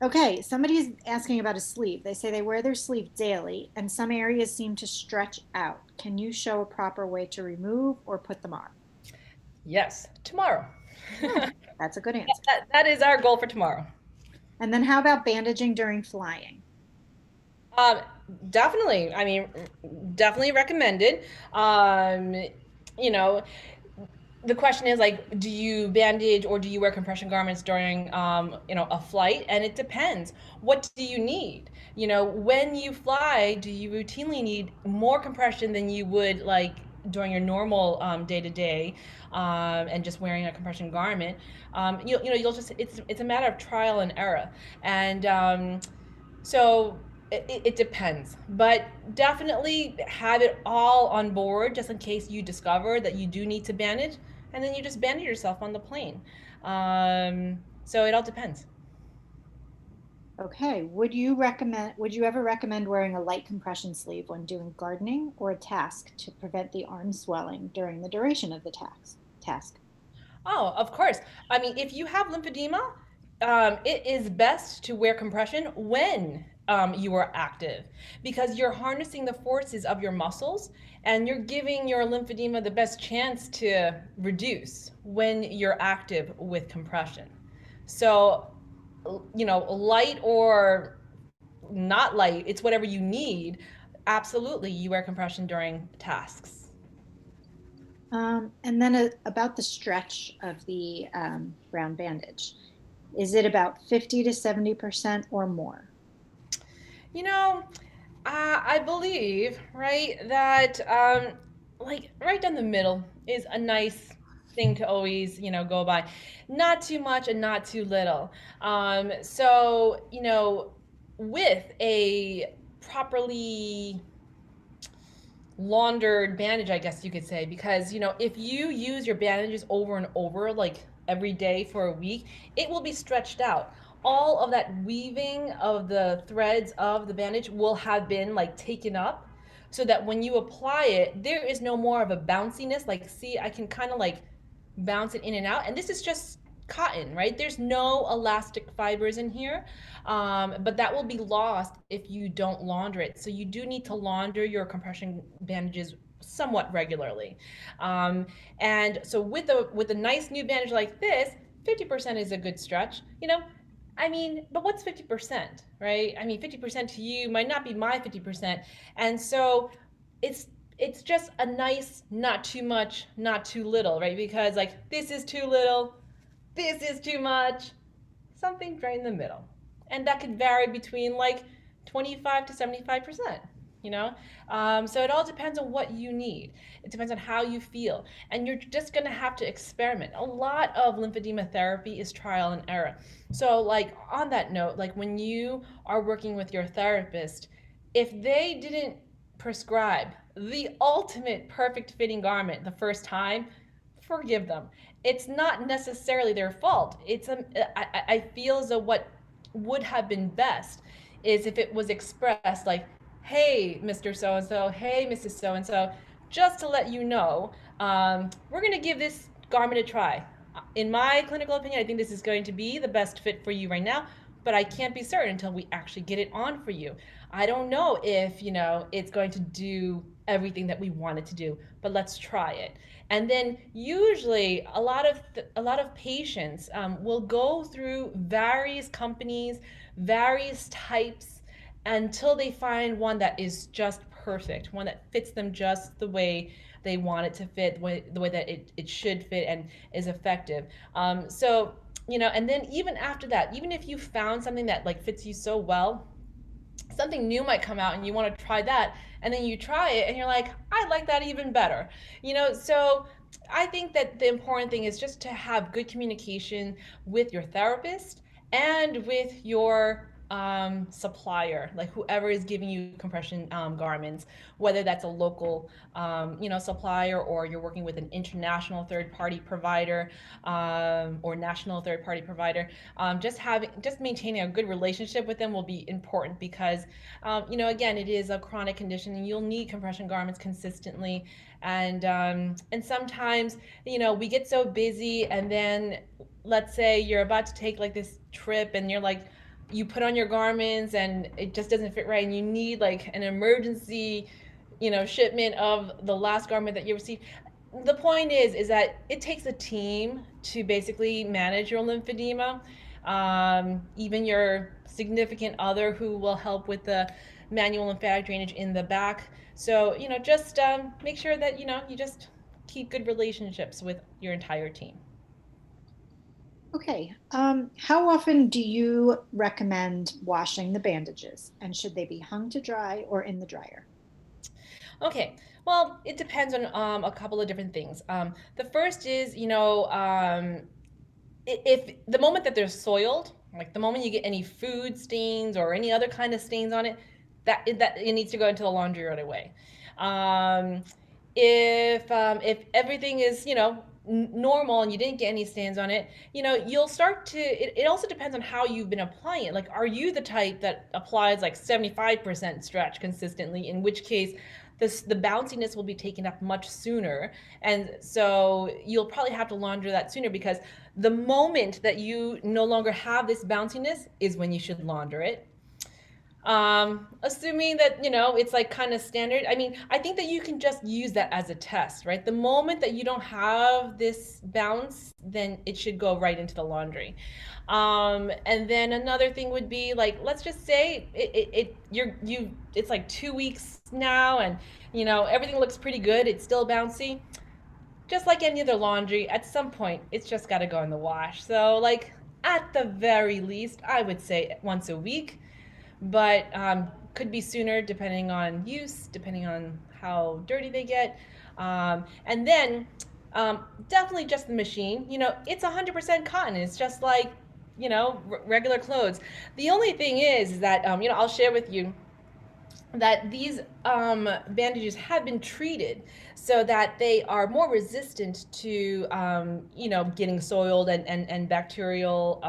Okay, somebody's asking about a sleeve. They say they wear their sleeve daily and some areas seem to stretch out. Can you show a proper way to remove or put them on? Yes. Tomorrow. That's a good answer. That is our goal for tomorrow. And then how about bandaging during flying? Definitely. I mean, definitely recommended. You know, the question is like, do you bandage or do you wear compression garments during, a flight? And it depends. What do you need? When you fly, do you routinely need more compression than you would like during your normal day to day, and just wearing a compression garment? You'll just it's a matter of trial and error, and so it depends, but definitely have it all on board just in case you discover that you do need to bandage, and then you just bandage yourself on the plane. So it all depends. Okay, would you ever recommend wearing a light compression sleeve when doing gardening or a task to prevent the arm swelling during the duration of the task? Oh, of course. I mean, if you have lymphedema, it is best to wear compression when you are active because you're harnessing the forces of your muscles and you're giving your lymphedema the best chance to reduce when you're active with compression. So, light or not light, it's whatever you need. Absolutely, you wear compression during tasks. And then about the stretch of the round bandage. Is it about 50 to 70% or more? I believe, right, that like right down the middle is a nice thing to always, go by. Not too much and not too little. So, with a properly laundered bandage, I guess you could say, because if you use your bandages over and over, like every day for a week, it will be stretched out. All of that weaving of the threads of the bandage will have been like taken up, so that when you apply it, there is no more of a bounciness. Like, see, I can kind of like bounce it in and out, and this is just cotton, right? There's no elastic fibers in here, but that will be lost if you don't launder it. So you do need to launder your compression bandages somewhat regularly, and so with a nice new bandage like this, 50% is a good stretch. I mean, but what's 50%, right? I mean, 50% to you might not be my 50, and so it's just a nice, not too much, not too little, right? Because like this is too little, this is too much, something right in the middle. And that could vary between like 25 to 75%, So it all depends on what you need. It depends on how you feel. And you're just going to have to experiment. A lot of lymphedema therapy is trial and error. So like on that note, like when you are working with your therapist, if they didn't prescribe the ultimate perfect fitting garment the first time, forgive them. It's not necessarily their fault. I feel as though what would have been best is if it was expressed like, hey, Mr. So-and-so, hey, Mrs. So-and-so, just to let you know, we're going to give this garment a try. In my clinical opinion, I think this is going to be the best fit for you right now, but I can't be certain until we actually get it on for you. I don't know if, it's going to do everything that we want it to do, but let's try it. And then usually a lot of patients will go through various companies, various types, until they find one that is just perfect, one that fits them just the way they want it to fit, the way that it should fit and is effective. So, and then even after that, even if you found something that like fits you so well, something new might come out and you want to try that, and then you try it and you're like, I like that even better. So I think that the important thing is just to have good communication with your therapist and with your supplier, like whoever is giving you compression garments, whether that's a local, supplier, or you're working with an international third-party provider, or national third-party provider. Just maintaining a good relationship with them will be important because, again, it is a chronic condition, and you'll need compression garments consistently. And sometimes, we get so busy, and then let's say you're about to take like this trip, and you're like, you put on your garments and it just doesn't fit right, and you need like an emergency, shipment of the last garment that you received. The point is that it takes a team to basically manage your lymphedema. Even your significant other who will help with the manual lymphatic drainage in the back. So, just make sure that, you just keep good relationships with your entire team. Okay. How often do you recommend washing the bandages? And should they be hung to dry or in the dryer? Okay, well, it depends on a couple of different things. The first is, if the moment that they're soiled, like the moment you get any food stains or any other kind of stains on it, that it needs to go into the laundry right away. Um, if everything is, normal, and you didn't get any stains on it, you'll start to, it also depends on how you've been applying it. Like, are you the type that applies like 75% stretch consistently, in which case the bounciness will be taken up much sooner, and so you'll probably have to launder that sooner, because the moment that you no longer have this bounciness is when you should launder it. Assuming that, it's like kind of standard. I mean, I think that you can just use that as a test, right? The moment that you don't have this bounce, then it should go right into the laundry. And then another thing would be, like, let's just say it's like 2 weeks now, and everything looks pretty good. It's still bouncy. Just like any other laundry, at some point it's just got to go in the wash. So, like, at the very least, I would say once a week, but could be sooner depending on use, depending on how dirty they get. And then definitely just the machine. It's 100% cotton. It's just like, regular clothes. The only thing is that, I'll share with you that these bandages have been treated so that they are more resistant to, getting soiled and bacterial,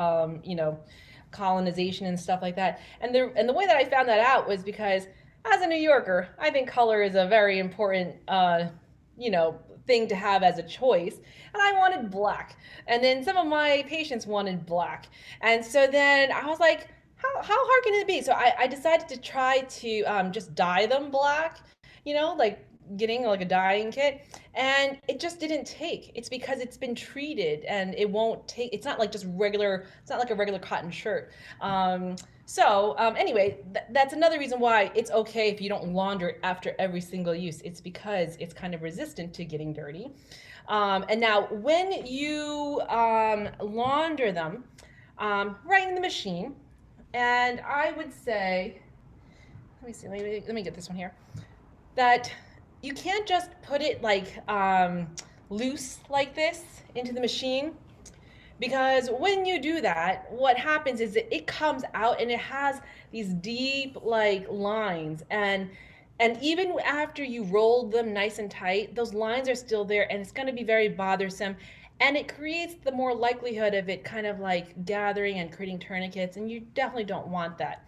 colonization and stuff like that. And the way that I found that out was because, as a New Yorker, I think color is a very important, thing to have as a choice. And I wanted black. And then some of my patients wanted black. And so then I was like, how hard can it be? So I decided to try to just dye them black, like getting like a dyeing kit, and it just didn't take. It's because it's been treated, and it won't take. It's not like just regular. It's not like a regular cotton shirt. Anyway, that's another reason why it's okay if you don't launder it after every single use. It's because it's kind of resistant to getting dirty. And now when you launder them, right in the machine, and I would say, let me see, let me get this one here, that you can't just put it like loose like this into the machine, because when you do that, what happens is that it comes out and it has these deep like lines, and even after you roll them nice and tight, those lines are still there, and it's going to be very bothersome, and it creates the more likelihood of it kind of like gathering and creating tourniquets, and you definitely don't want that.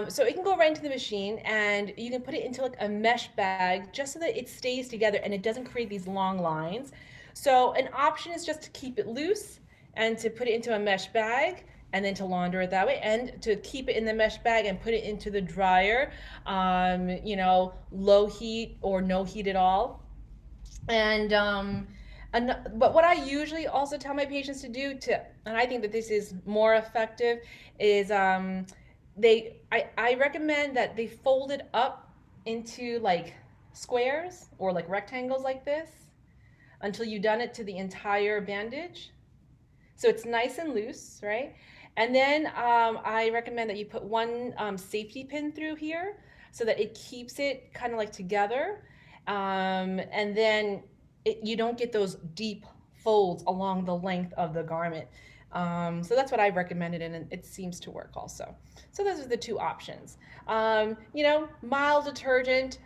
So it can go right into the machine, and you can put it into like a mesh bag just so that it stays together and it doesn't create these long lines. So an option is just to keep it loose and to put it into a mesh bag, and then to launder it that way, and to keep it in the mesh bag and put it into the dryer, low heat or no heat at all. But what I usually also tell my patients to do, and I think that this is more effective, is I recommend that they fold it up into like squares or like rectangles like this until you've done it to the entire bandage. So it's nice and loose, right? And then I recommend that you put one safety pin through here so that it keeps it kind of like together. And then you don't get those deep folds along the length of the garment. So that's what I recommended, and it seems to work also. So those are the two options. Mild detergent,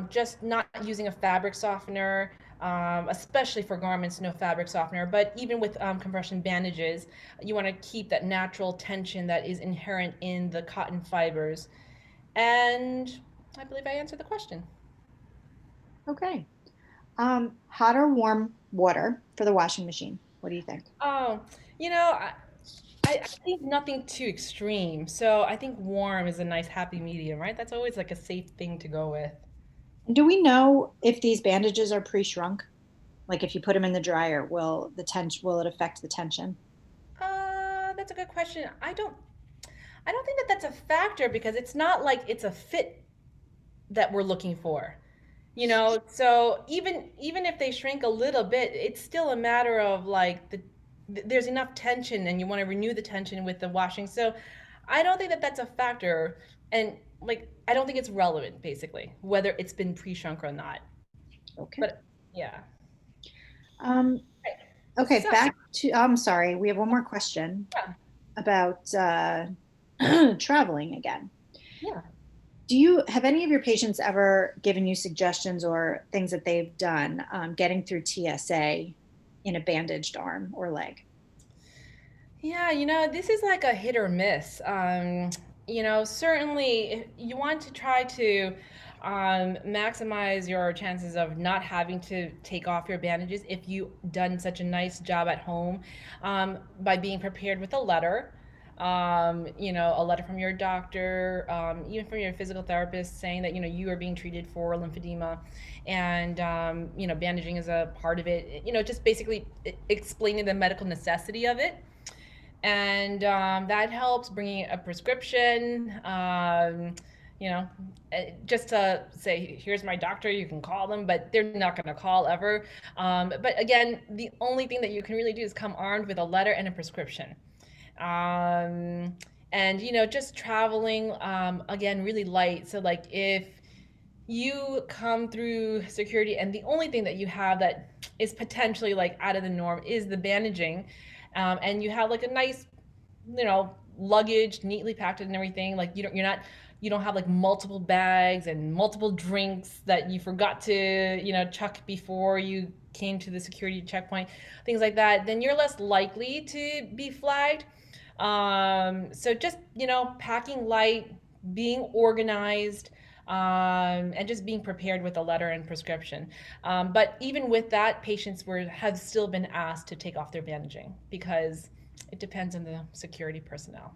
just not using a fabric softener, especially for garments, no fabric softener. But even with compression bandages, you want to keep that natural tension that is inherent in the cotton fibers. And I believe I answered the question. Okay. Hot or warm water for the washing machine? What do you think? Oh, I think nothing too extreme. So I think warm is a nice happy medium, right? That's always like a safe thing to go with. And do we know if these bandages are pre-shrunk? Like if you put them in the dryer, will it affect the tension? That's a good question. I don't think that that's a factor because it's not like it's a fit that we're looking for. So even if they shrink a little bit, it's still a matter of like there's enough tension and you want to renew the tension with the washing. So I don't think that that's a factor, and like I don't think it's relevant basically whether it's been pre-shrunk or not. Okay. But yeah. Um, okay, So, back to, I'm sorry, we have one more question yeah. about traveling again. Yeah. Do you have any of your patients ever given you suggestions or things that they've done getting through TSA in a bandaged arm or leg? Yeah, this is like a hit or miss. Certainly you want to try to maximize your chances of not having to take off your bandages if you've done such a nice job at home by being prepared with a letter. A letter from your doctor, even from your physical therapist saying that, you are being treated for lymphedema and, bandaging is a part of it. Just basically explaining the medical necessity of it. And that helps bringing a prescription, just to say, here's my doctor, you can call them, but they're not going to call ever. But again, the only thing that you can really do is come armed with a letter and a prescription. And just traveling, again, really light. So like if you come through security and the only thing that you have that is potentially like out of the norm is the bandaging, and you have like a nice, luggage neatly packed and everything, like you don't have like multiple bags and multiple drinks that you forgot to, chuck before you came to the security checkpoint, things like that, then you're less likely to be flagged. So just, packing light, being organized, and just being prepared with a letter and prescription. But even with that, patients have still been asked to take off their bandaging because it depends on the security personnel.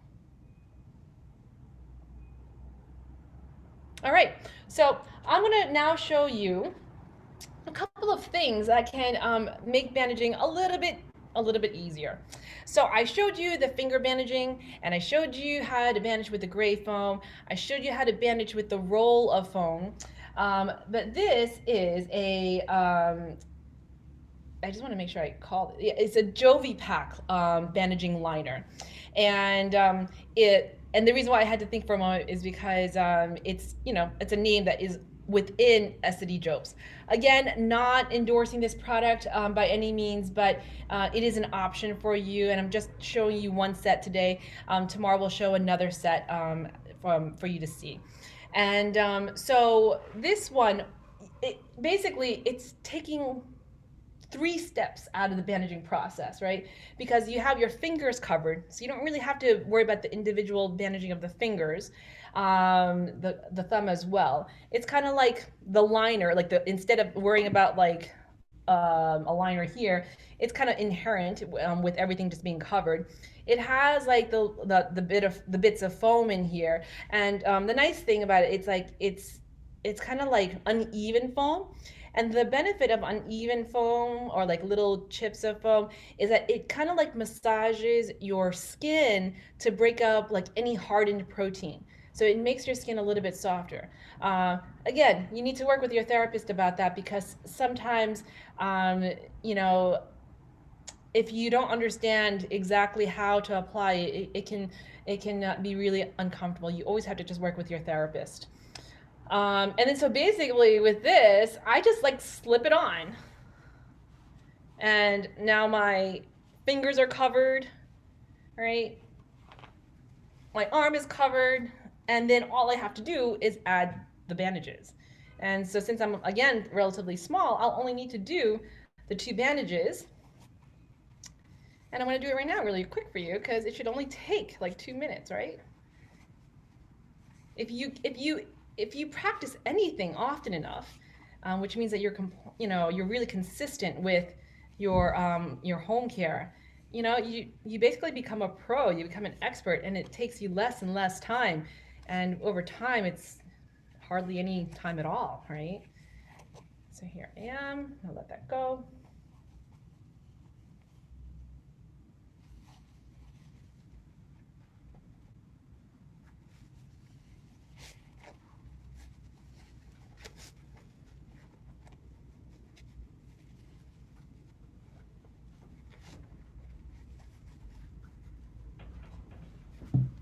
All right, so I'm gonna now show you a couple of things that can make bandaging a little bit easier. So I showed you the finger bandaging, and I showed you how to bandage with the gray foam. I showed you how to bandage with the roll of foam. But this is I just want to make sure I call it. It's a Jovi Pack bandaging liner, and and the reason why I had to think for a moment is because it's it's a name that is within S&D Jobs. Again, not endorsing this product by any means, but it is an option for you, and I'm just showing you one set today. Tomorrow we'll show another set for you to see. And so this one, it's taking 3 steps out of the bandaging process, right? Because you have your fingers covered, so you don't really have to worry about the individual bandaging of the fingers, the thumb as well. It's kind of like the liner, like instead of worrying about like a liner here, it's kind of inherent with everything just being covered. It has like the bits of foam in here, and the nice thing about it, it's kind of like uneven foam. And the benefit of uneven foam or like little chips of foam is that it kind of like massages your skin to break up like any hardened protein. So it makes your skin a little bit softer. Again, you need to work with your therapist about that because sometimes, if you don't understand exactly how to apply it, it can be really uncomfortable. You always have to just work with your therapist. And then so basically with this, I just like slip it on. and now my fingers are covered, right? My arm is covered, and then all I have to do is add the bandages. And so since I'm, again, relatively small, I'll only need to do the 2 bandages. And I'm gonna do it right now really quick for you because it should only take like 2 minutes, right? If you practice anything often enough, which means that you're really consistent with your home care, you basically become a pro. You become an expert, and it takes you less and less time, and over time, it's hardly any time at all, right? So here I am. I'll let that go.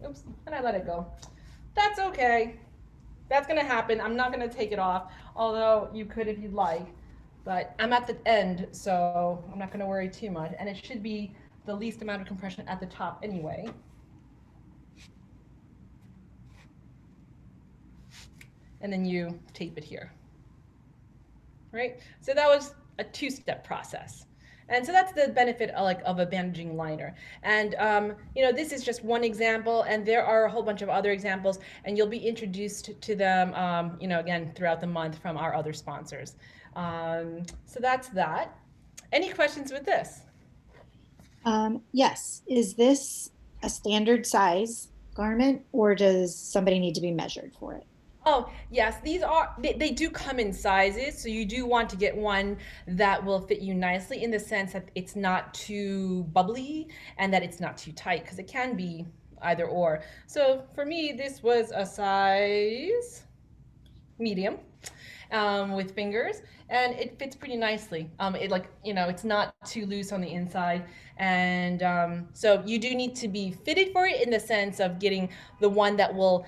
Oops, and I let it go. That's okay. That's gonna happen. I'm not gonna take it off, although you could if you'd like. But I'm at the end, so I'm not gonna worry too much. And it should be the least amount of compression at the top anyway. And then you tape it here, right? So that was a 2-step process. And so that's the benefit of a bandaging liner. And this is just one example, and there are a whole bunch of other examples, and you'll be introduced to them, again, throughout the month from our other sponsors. So that's that. Any questions with this? Yes. Is this a standard size garment, or does somebody need to be measured for it? Oh, yes, they do come in sizes, so you do want to get one that will fit you nicely in the sense that it's not too bubbly and that it's not too tight, because it can be either or. So for me, this was a size medium with fingers, and it fits pretty nicely. It's not too loose on the inside, and so you do need to be fitted for it in the sense of getting the one that will,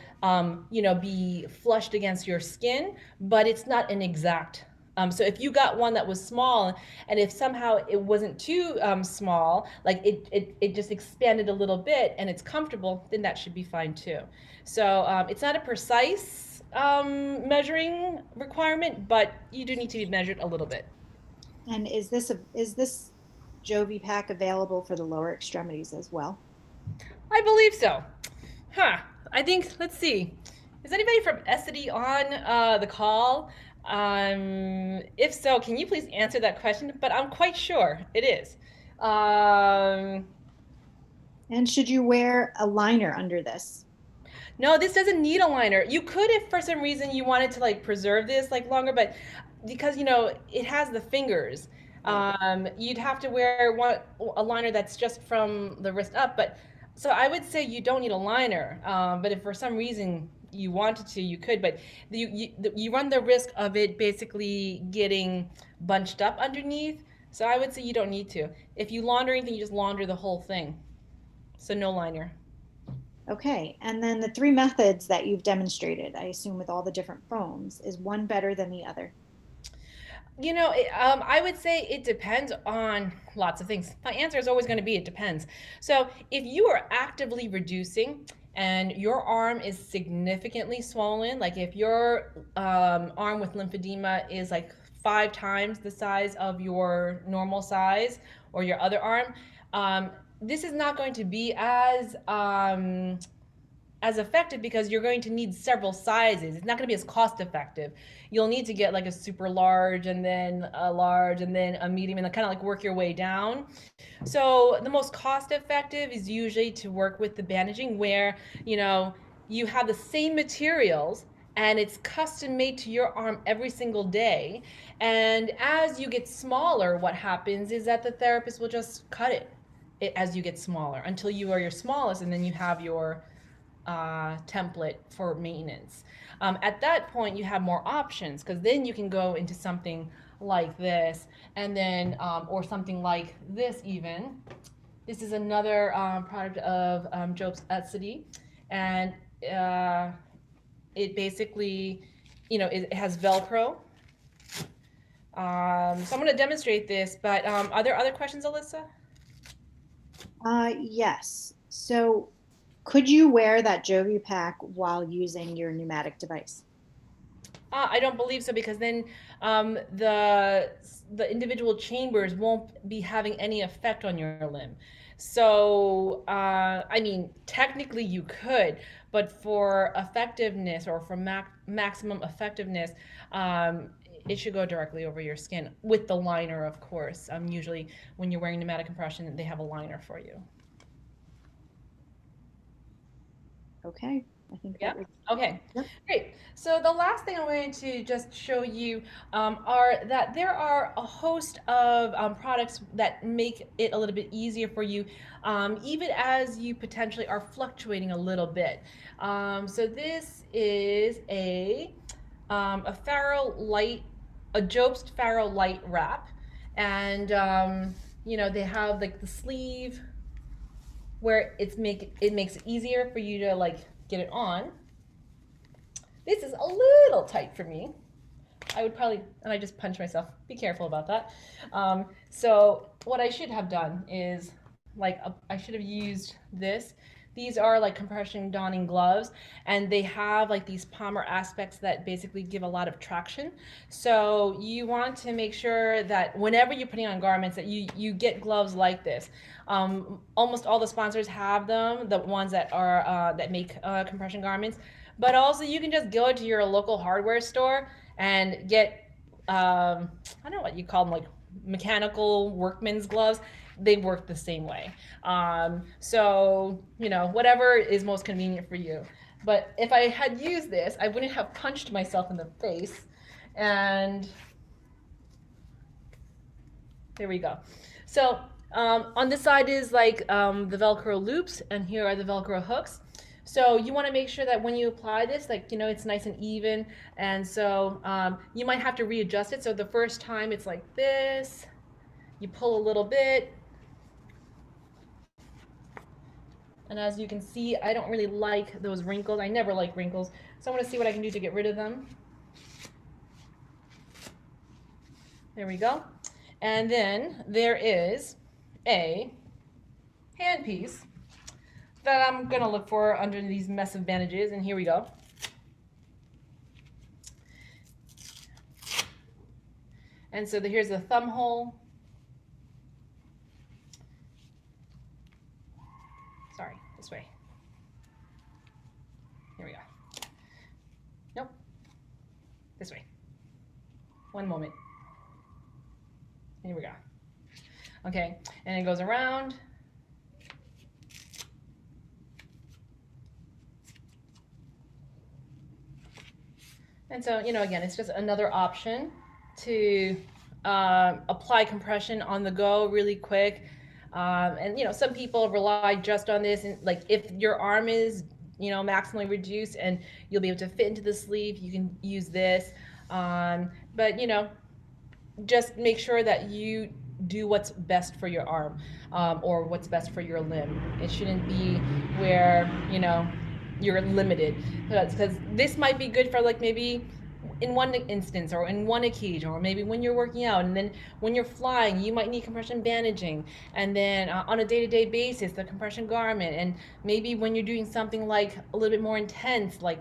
be flushed against your skin, but it's not an exact. So if you got one that was small, and if somehow it wasn't too small, like it just expanded a little bit and it's comfortable, then that should be fine too. So it's not a precise measuring requirement, but you do need to be measured a little bit. And is this Jovi pack available for the lower extremities as well? I believe so. I think, let's see. Is anybody from Essity on the call? If so, can you please answer that question? But I'm quite sure it is. And should you wear a liner under this? No, this doesn't need a liner. You could if for some reason you wanted to preserve this longer, but because it has the fingers, you'd have to wear a liner that's just from the wrist up. But so I would say you don't need a liner. But if for some reason you wanted to, you could. But you run the risk of it basically getting bunched up underneath. So I would say you don't need to. If you launder anything, you just launder the whole thing. So no liner. Okay, and then the 3 methods that you've demonstrated, I assume with all the different foams, is one better than the other? I would say it depends on lots of things. My answer is always going to be it depends. So if you are actively reducing and your arm is significantly swollen, like if your arm with lymphedema is 5 times the size of your normal size or your other arm, this is not going to be as effective because you're going to need several sizes. It's not going to be as cost effective. You'll need to get a super large and then a large and then a medium and kind of work your way down. So the most cost effective is usually to work with the bandaging where, you have the same materials and it's custom made to your arm every single day. And as you get smaller, what happens is that the therapist will just cut it as you get smaller until you are your smallest, and then you have your template for maintenance. At that point, you have more options because then you can go into something like this, and then or something like this even. This is another product of Job's Etsy, and it basically, it has Velcro, So I'm going to demonstrate this, but are there other questions, Alyssa? Yes. So could you wear that Jovi pack while using your pneumatic device? I don't believe so, because then the individual chambers won't be having any effect on your limb. So I mean, technically you could, but for effectiveness, or for maximum effectiveness, it should go directly over your skin with the liner, of course. Usually when you're wearing pneumatic compression, they have a liner for you. Okay. I think Yeah. that was. Okay. Yep. Great. So the last thing I'm going to just show you are that there are a host of products that make it a little bit easier for you, even as you potentially are fluctuating a little bit. So this is a Faro light, a Jobst Faro light wrap, and you know, they have like the sleeve where it makes it easier for you to like get it on. This is a little tight for me. I would probably, and I just punched myself. Be careful about that. So what I should have done is I should have used this. These are like compression donning gloves, and they have like these palmar aspects that basically give a lot of traction. So you want to make sure that whenever you're putting on garments that you get gloves like this. Almost all the sponsors have them, the ones that are that make compression garments. But also you can just go to your local hardware store and get I don't know what you call them, like mechanical workman's gloves. They work the same way. So you know, whatever is most convenient for you. But if I had used this, I wouldn't have punched myself in the face. And there we go. So on this side is like the Velcro loops, and here are the Velcro hooks. So you want to make sure that when you apply this, like, you know, it's nice and even. And so you might have to readjust it. So the first time it's like this, you pull a little bit. And as you can see, I don't really like those wrinkles. I never like wrinkles. So I want to see what I can do to get rid of them. There we go. And then there is a handpiece that I'm gonna look for under these mess of bandages, and here we go. And so here's the thumb hole. Sorry, this way. Here we go. Nope, this way. One moment. Here we go. Okay, and it goes around. And so, you know, again, it's just another option to apply compression on the go really quick. And, you know, some people rely just on this. And like if your arm is, you know, maximally reduced and you'll be able to fit into the sleeve, you can use this. But, you know, just make sure that you do what's best for your arm, or what's best for your limb. It shouldn't be where, you know, you're limited, because this might be good for like maybe in one instance or in one occasion, or maybe when you're working out, and then when you're flying you might need compression bandaging, and then on a day-to-day basis the compression garment, and maybe when you're doing something like a little bit more intense, like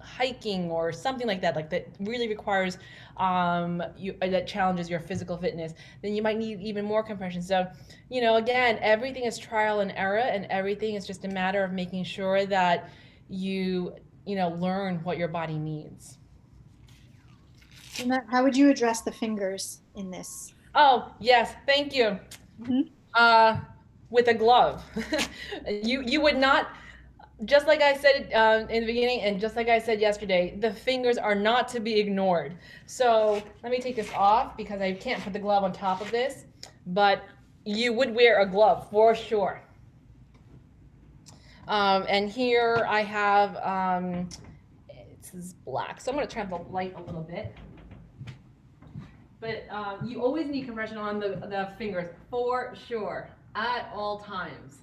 hiking or something like that really requires that challenges your physical fitness, then you might need even more compression. So, you know, again, everything is trial and error, and everything is just a matter of making sure that you know, learn what your body needs. Jeanette, how would you address the fingers in this? Oh yes, thank you. With a glove. You would not, just like I said in the beginning, and just like I said yesterday, the fingers are not to be ignored. So let me take this off because I can't put the glove on top of this, but you would wear a glove for sure. And here I have, this is black, so I'm going to turn up the light a little bit. But you always need compression on the fingers for sure at all times.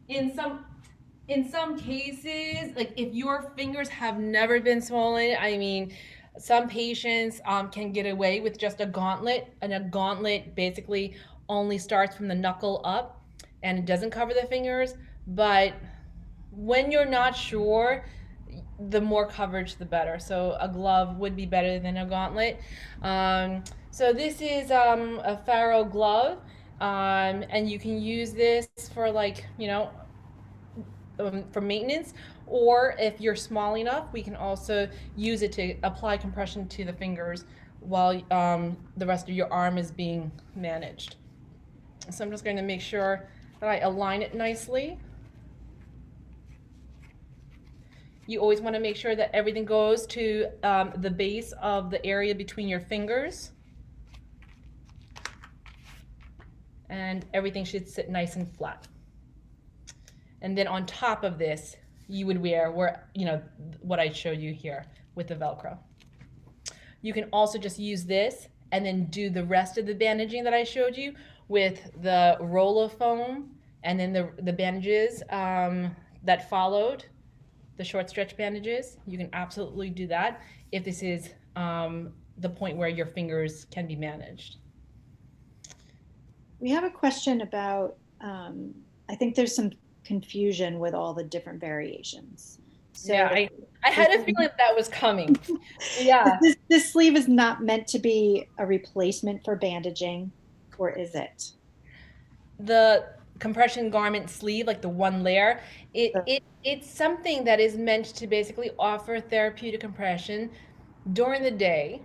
In some cases, like if your fingers have never been swollen, I mean, Some patients can get away with just a gauntlet, and a gauntlet basically only starts from the knuckle up and it doesn't cover the fingers. But when you're not sure, the more coverage, the better. So a glove would be better than a gauntlet. So this is a Faro glove, and you can use this for like, for maintenance, or if you're small enough, we can also use it to apply compression to the fingers while the rest of your arm is being managed. So I'm just going to make sure that I align it nicely. You always want to make sure that everything goes to the base of the area between your fingers. And everything should sit nice and flat. And then on top of this, you would wear what I showed you here with the Velcro. You can also just use this and then do the rest of the bandaging that I showed you with the roll of foam and then the bandages that followed, the short stretch bandages. You can absolutely do that if this is the point where your fingers can be managed. We have a question about, I think there's some confusion with all the different variations. So yeah, I had a feeling that was coming. Yeah. This sleeve is not meant to be a replacement for bandaging, or is it? The compression garment sleeve, like the one layer, it's something that is meant to basically offer therapeutic compression during the day,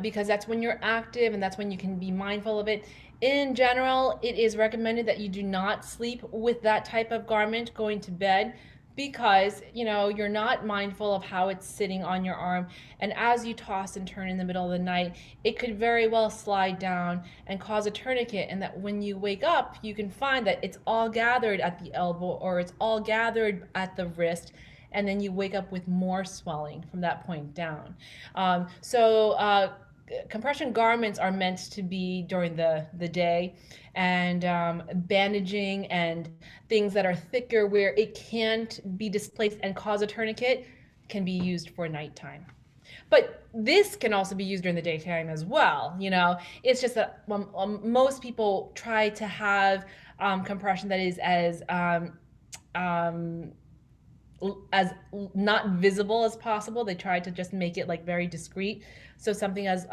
because that's when you're active and that's when you can be mindful of it. In general, it is recommended that you do not sleep with that type of garment going to bed, because you're not mindful of how it's sitting on your arm, and as you toss and turn in the middle of the night, it could very well slide down and cause a tourniquet, and that when you wake up, you can find that it's all gathered at the elbow or it's all gathered at the wrist, and then you wake up with more swelling from that point down. Compression garments are meant to be during the day, and bandaging and things that are thicker where it can't be displaced and cause a tourniquet can be used for nighttime. But this can also be used during the daytime as well. It's just that most people try to have compression that is as not visible as possible. They try to just make it like very discreet. So something as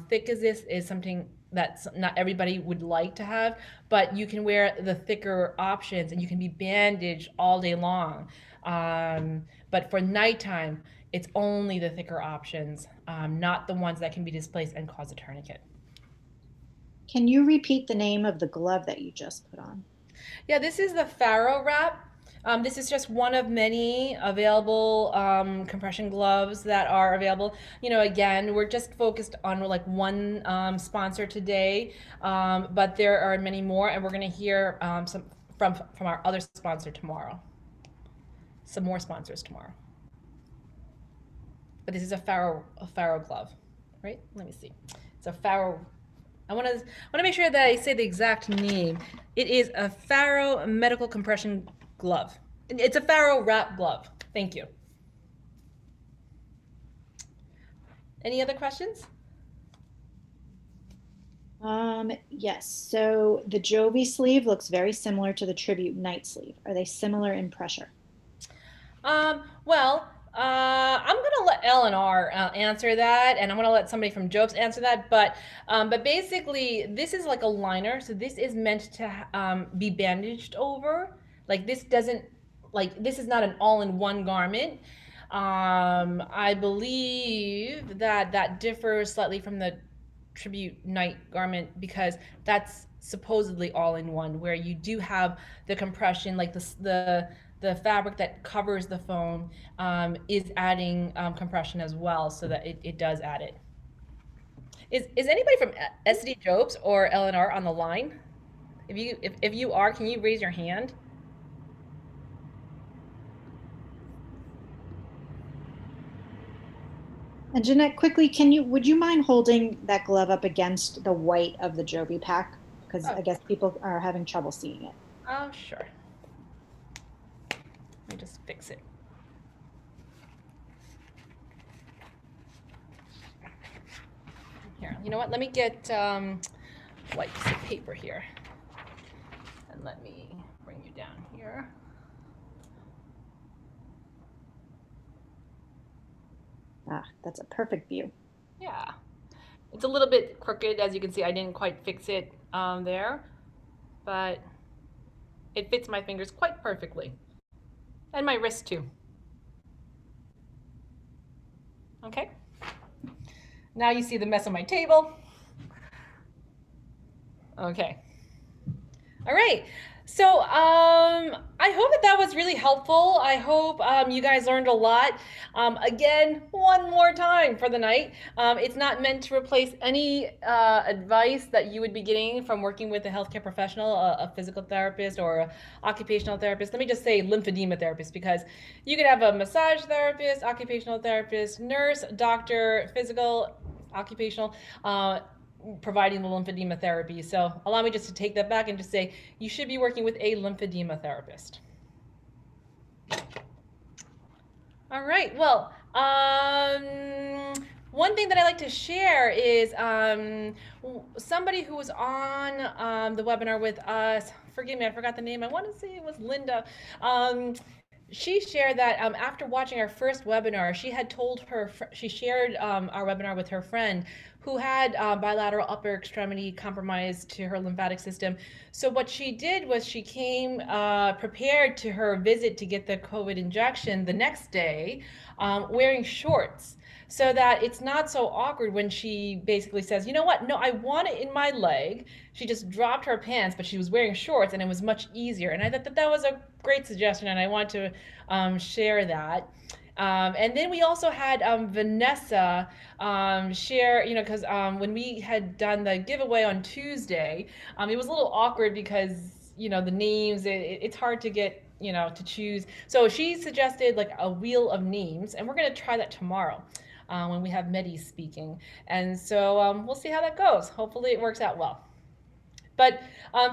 thick as this is something that not everybody would like to have, but you can wear the thicker options and you can be bandaged all day long. But for nighttime, it's only the thicker options, not the ones that can be displaced and cause a tourniquet. Can you repeat the name of the glove that you just put on? Yeah, this is the Faro wrap. This is just one of many available compression gloves that are available. Again, we're just focused on like one sponsor today, but there are many more, and we're going to hear some from our other sponsor tomorrow. Some more sponsors tomorrow. But this is a Faro glove, right? Let me see. It's a Faro. I want to make sure that I say the exact name. It is a Faro medical compression glove. It's a Faro wrap glove. Thank you. Any other questions? Yes. So the Jovi sleeve looks very similar to the Tribute night sleeve. Are they similar in pressure? Well, I'm gonna let L&R answer that, and I'm gonna let somebody from Jobs answer that. But basically, this is like a liner, so this is meant to be bandaged over. Like this is not an all-in-one garment. I believe that differs slightly from the Tribute night garment, because that's supposedly all-in-one, where you do have the compression, like the fabric that covers the foam is adding compression as well, so that it does add it. Is anybody from SD Jobs or L&R on the line? If you are, can you raise your hand? And Jeannette, quickly, would you mind holding that glove up against the white of the Jovi pack? Because I guess people are having trouble seeing it. Oh, sure. Let me just fix it. Here, you know what? Let me get white piece of paper here. And let me bring you down here. Ah, that's a perfect view. Yeah. It's a little bit crooked, as you can see. I didn't quite fix it there, but it fits my fingers quite perfectly. And my wrist too. Okay. Now you see the mess on my table. Okay. All right. So I hope that was really helpful. I hope you guys learned a lot. Again, one more time for the night. It's not meant to replace any advice that you would be getting from working with a healthcare professional, a physical therapist or an occupational therapist. Let me just say lymphedema therapist, because you could have a massage therapist, occupational therapist, nurse, doctor, physical, occupational, providing the lymphedema therapy. So allow me just to take that back and just say you should be working with a lymphedema therapist. All right. Well, one thing that I like to share is somebody who was on the webinar with us. Forgive me, I forgot the name. I want to say it was Linda. She shared that after watching our first webinar, she had told her, she shared our webinar with her friend who had bilateral upper extremity compromise to her lymphatic system. So what she did was she came prepared to her visit to get the COVID injection the next day, wearing shorts, so that it's not so awkward when she basically says, you know what, no, I want it in my leg. She just dropped her pants, but she was wearing shorts and it was much easier. And I thought that that was a great suggestion, and I want to share that. And then we also had Vanessa share, you know, because when we had done the giveaway on Tuesday, it was a little awkward because, you know, the names, it's hard to get, you know, to choose. So she suggested like a wheel of names, and we're going to try that tomorrow when we have Medi speaking. And so we'll see how that goes. Hopefully it works out well. But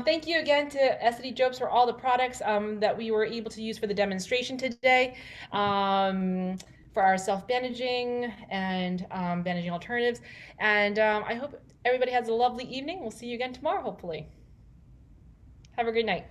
thank you again to Essity Jobs for all the products that we were able to use for the demonstration today, for our self-bandaging and bandaging alternatives. And I hope everybody has a lovely evening. We'll see you again tomorrow, hopefully. Have a great night.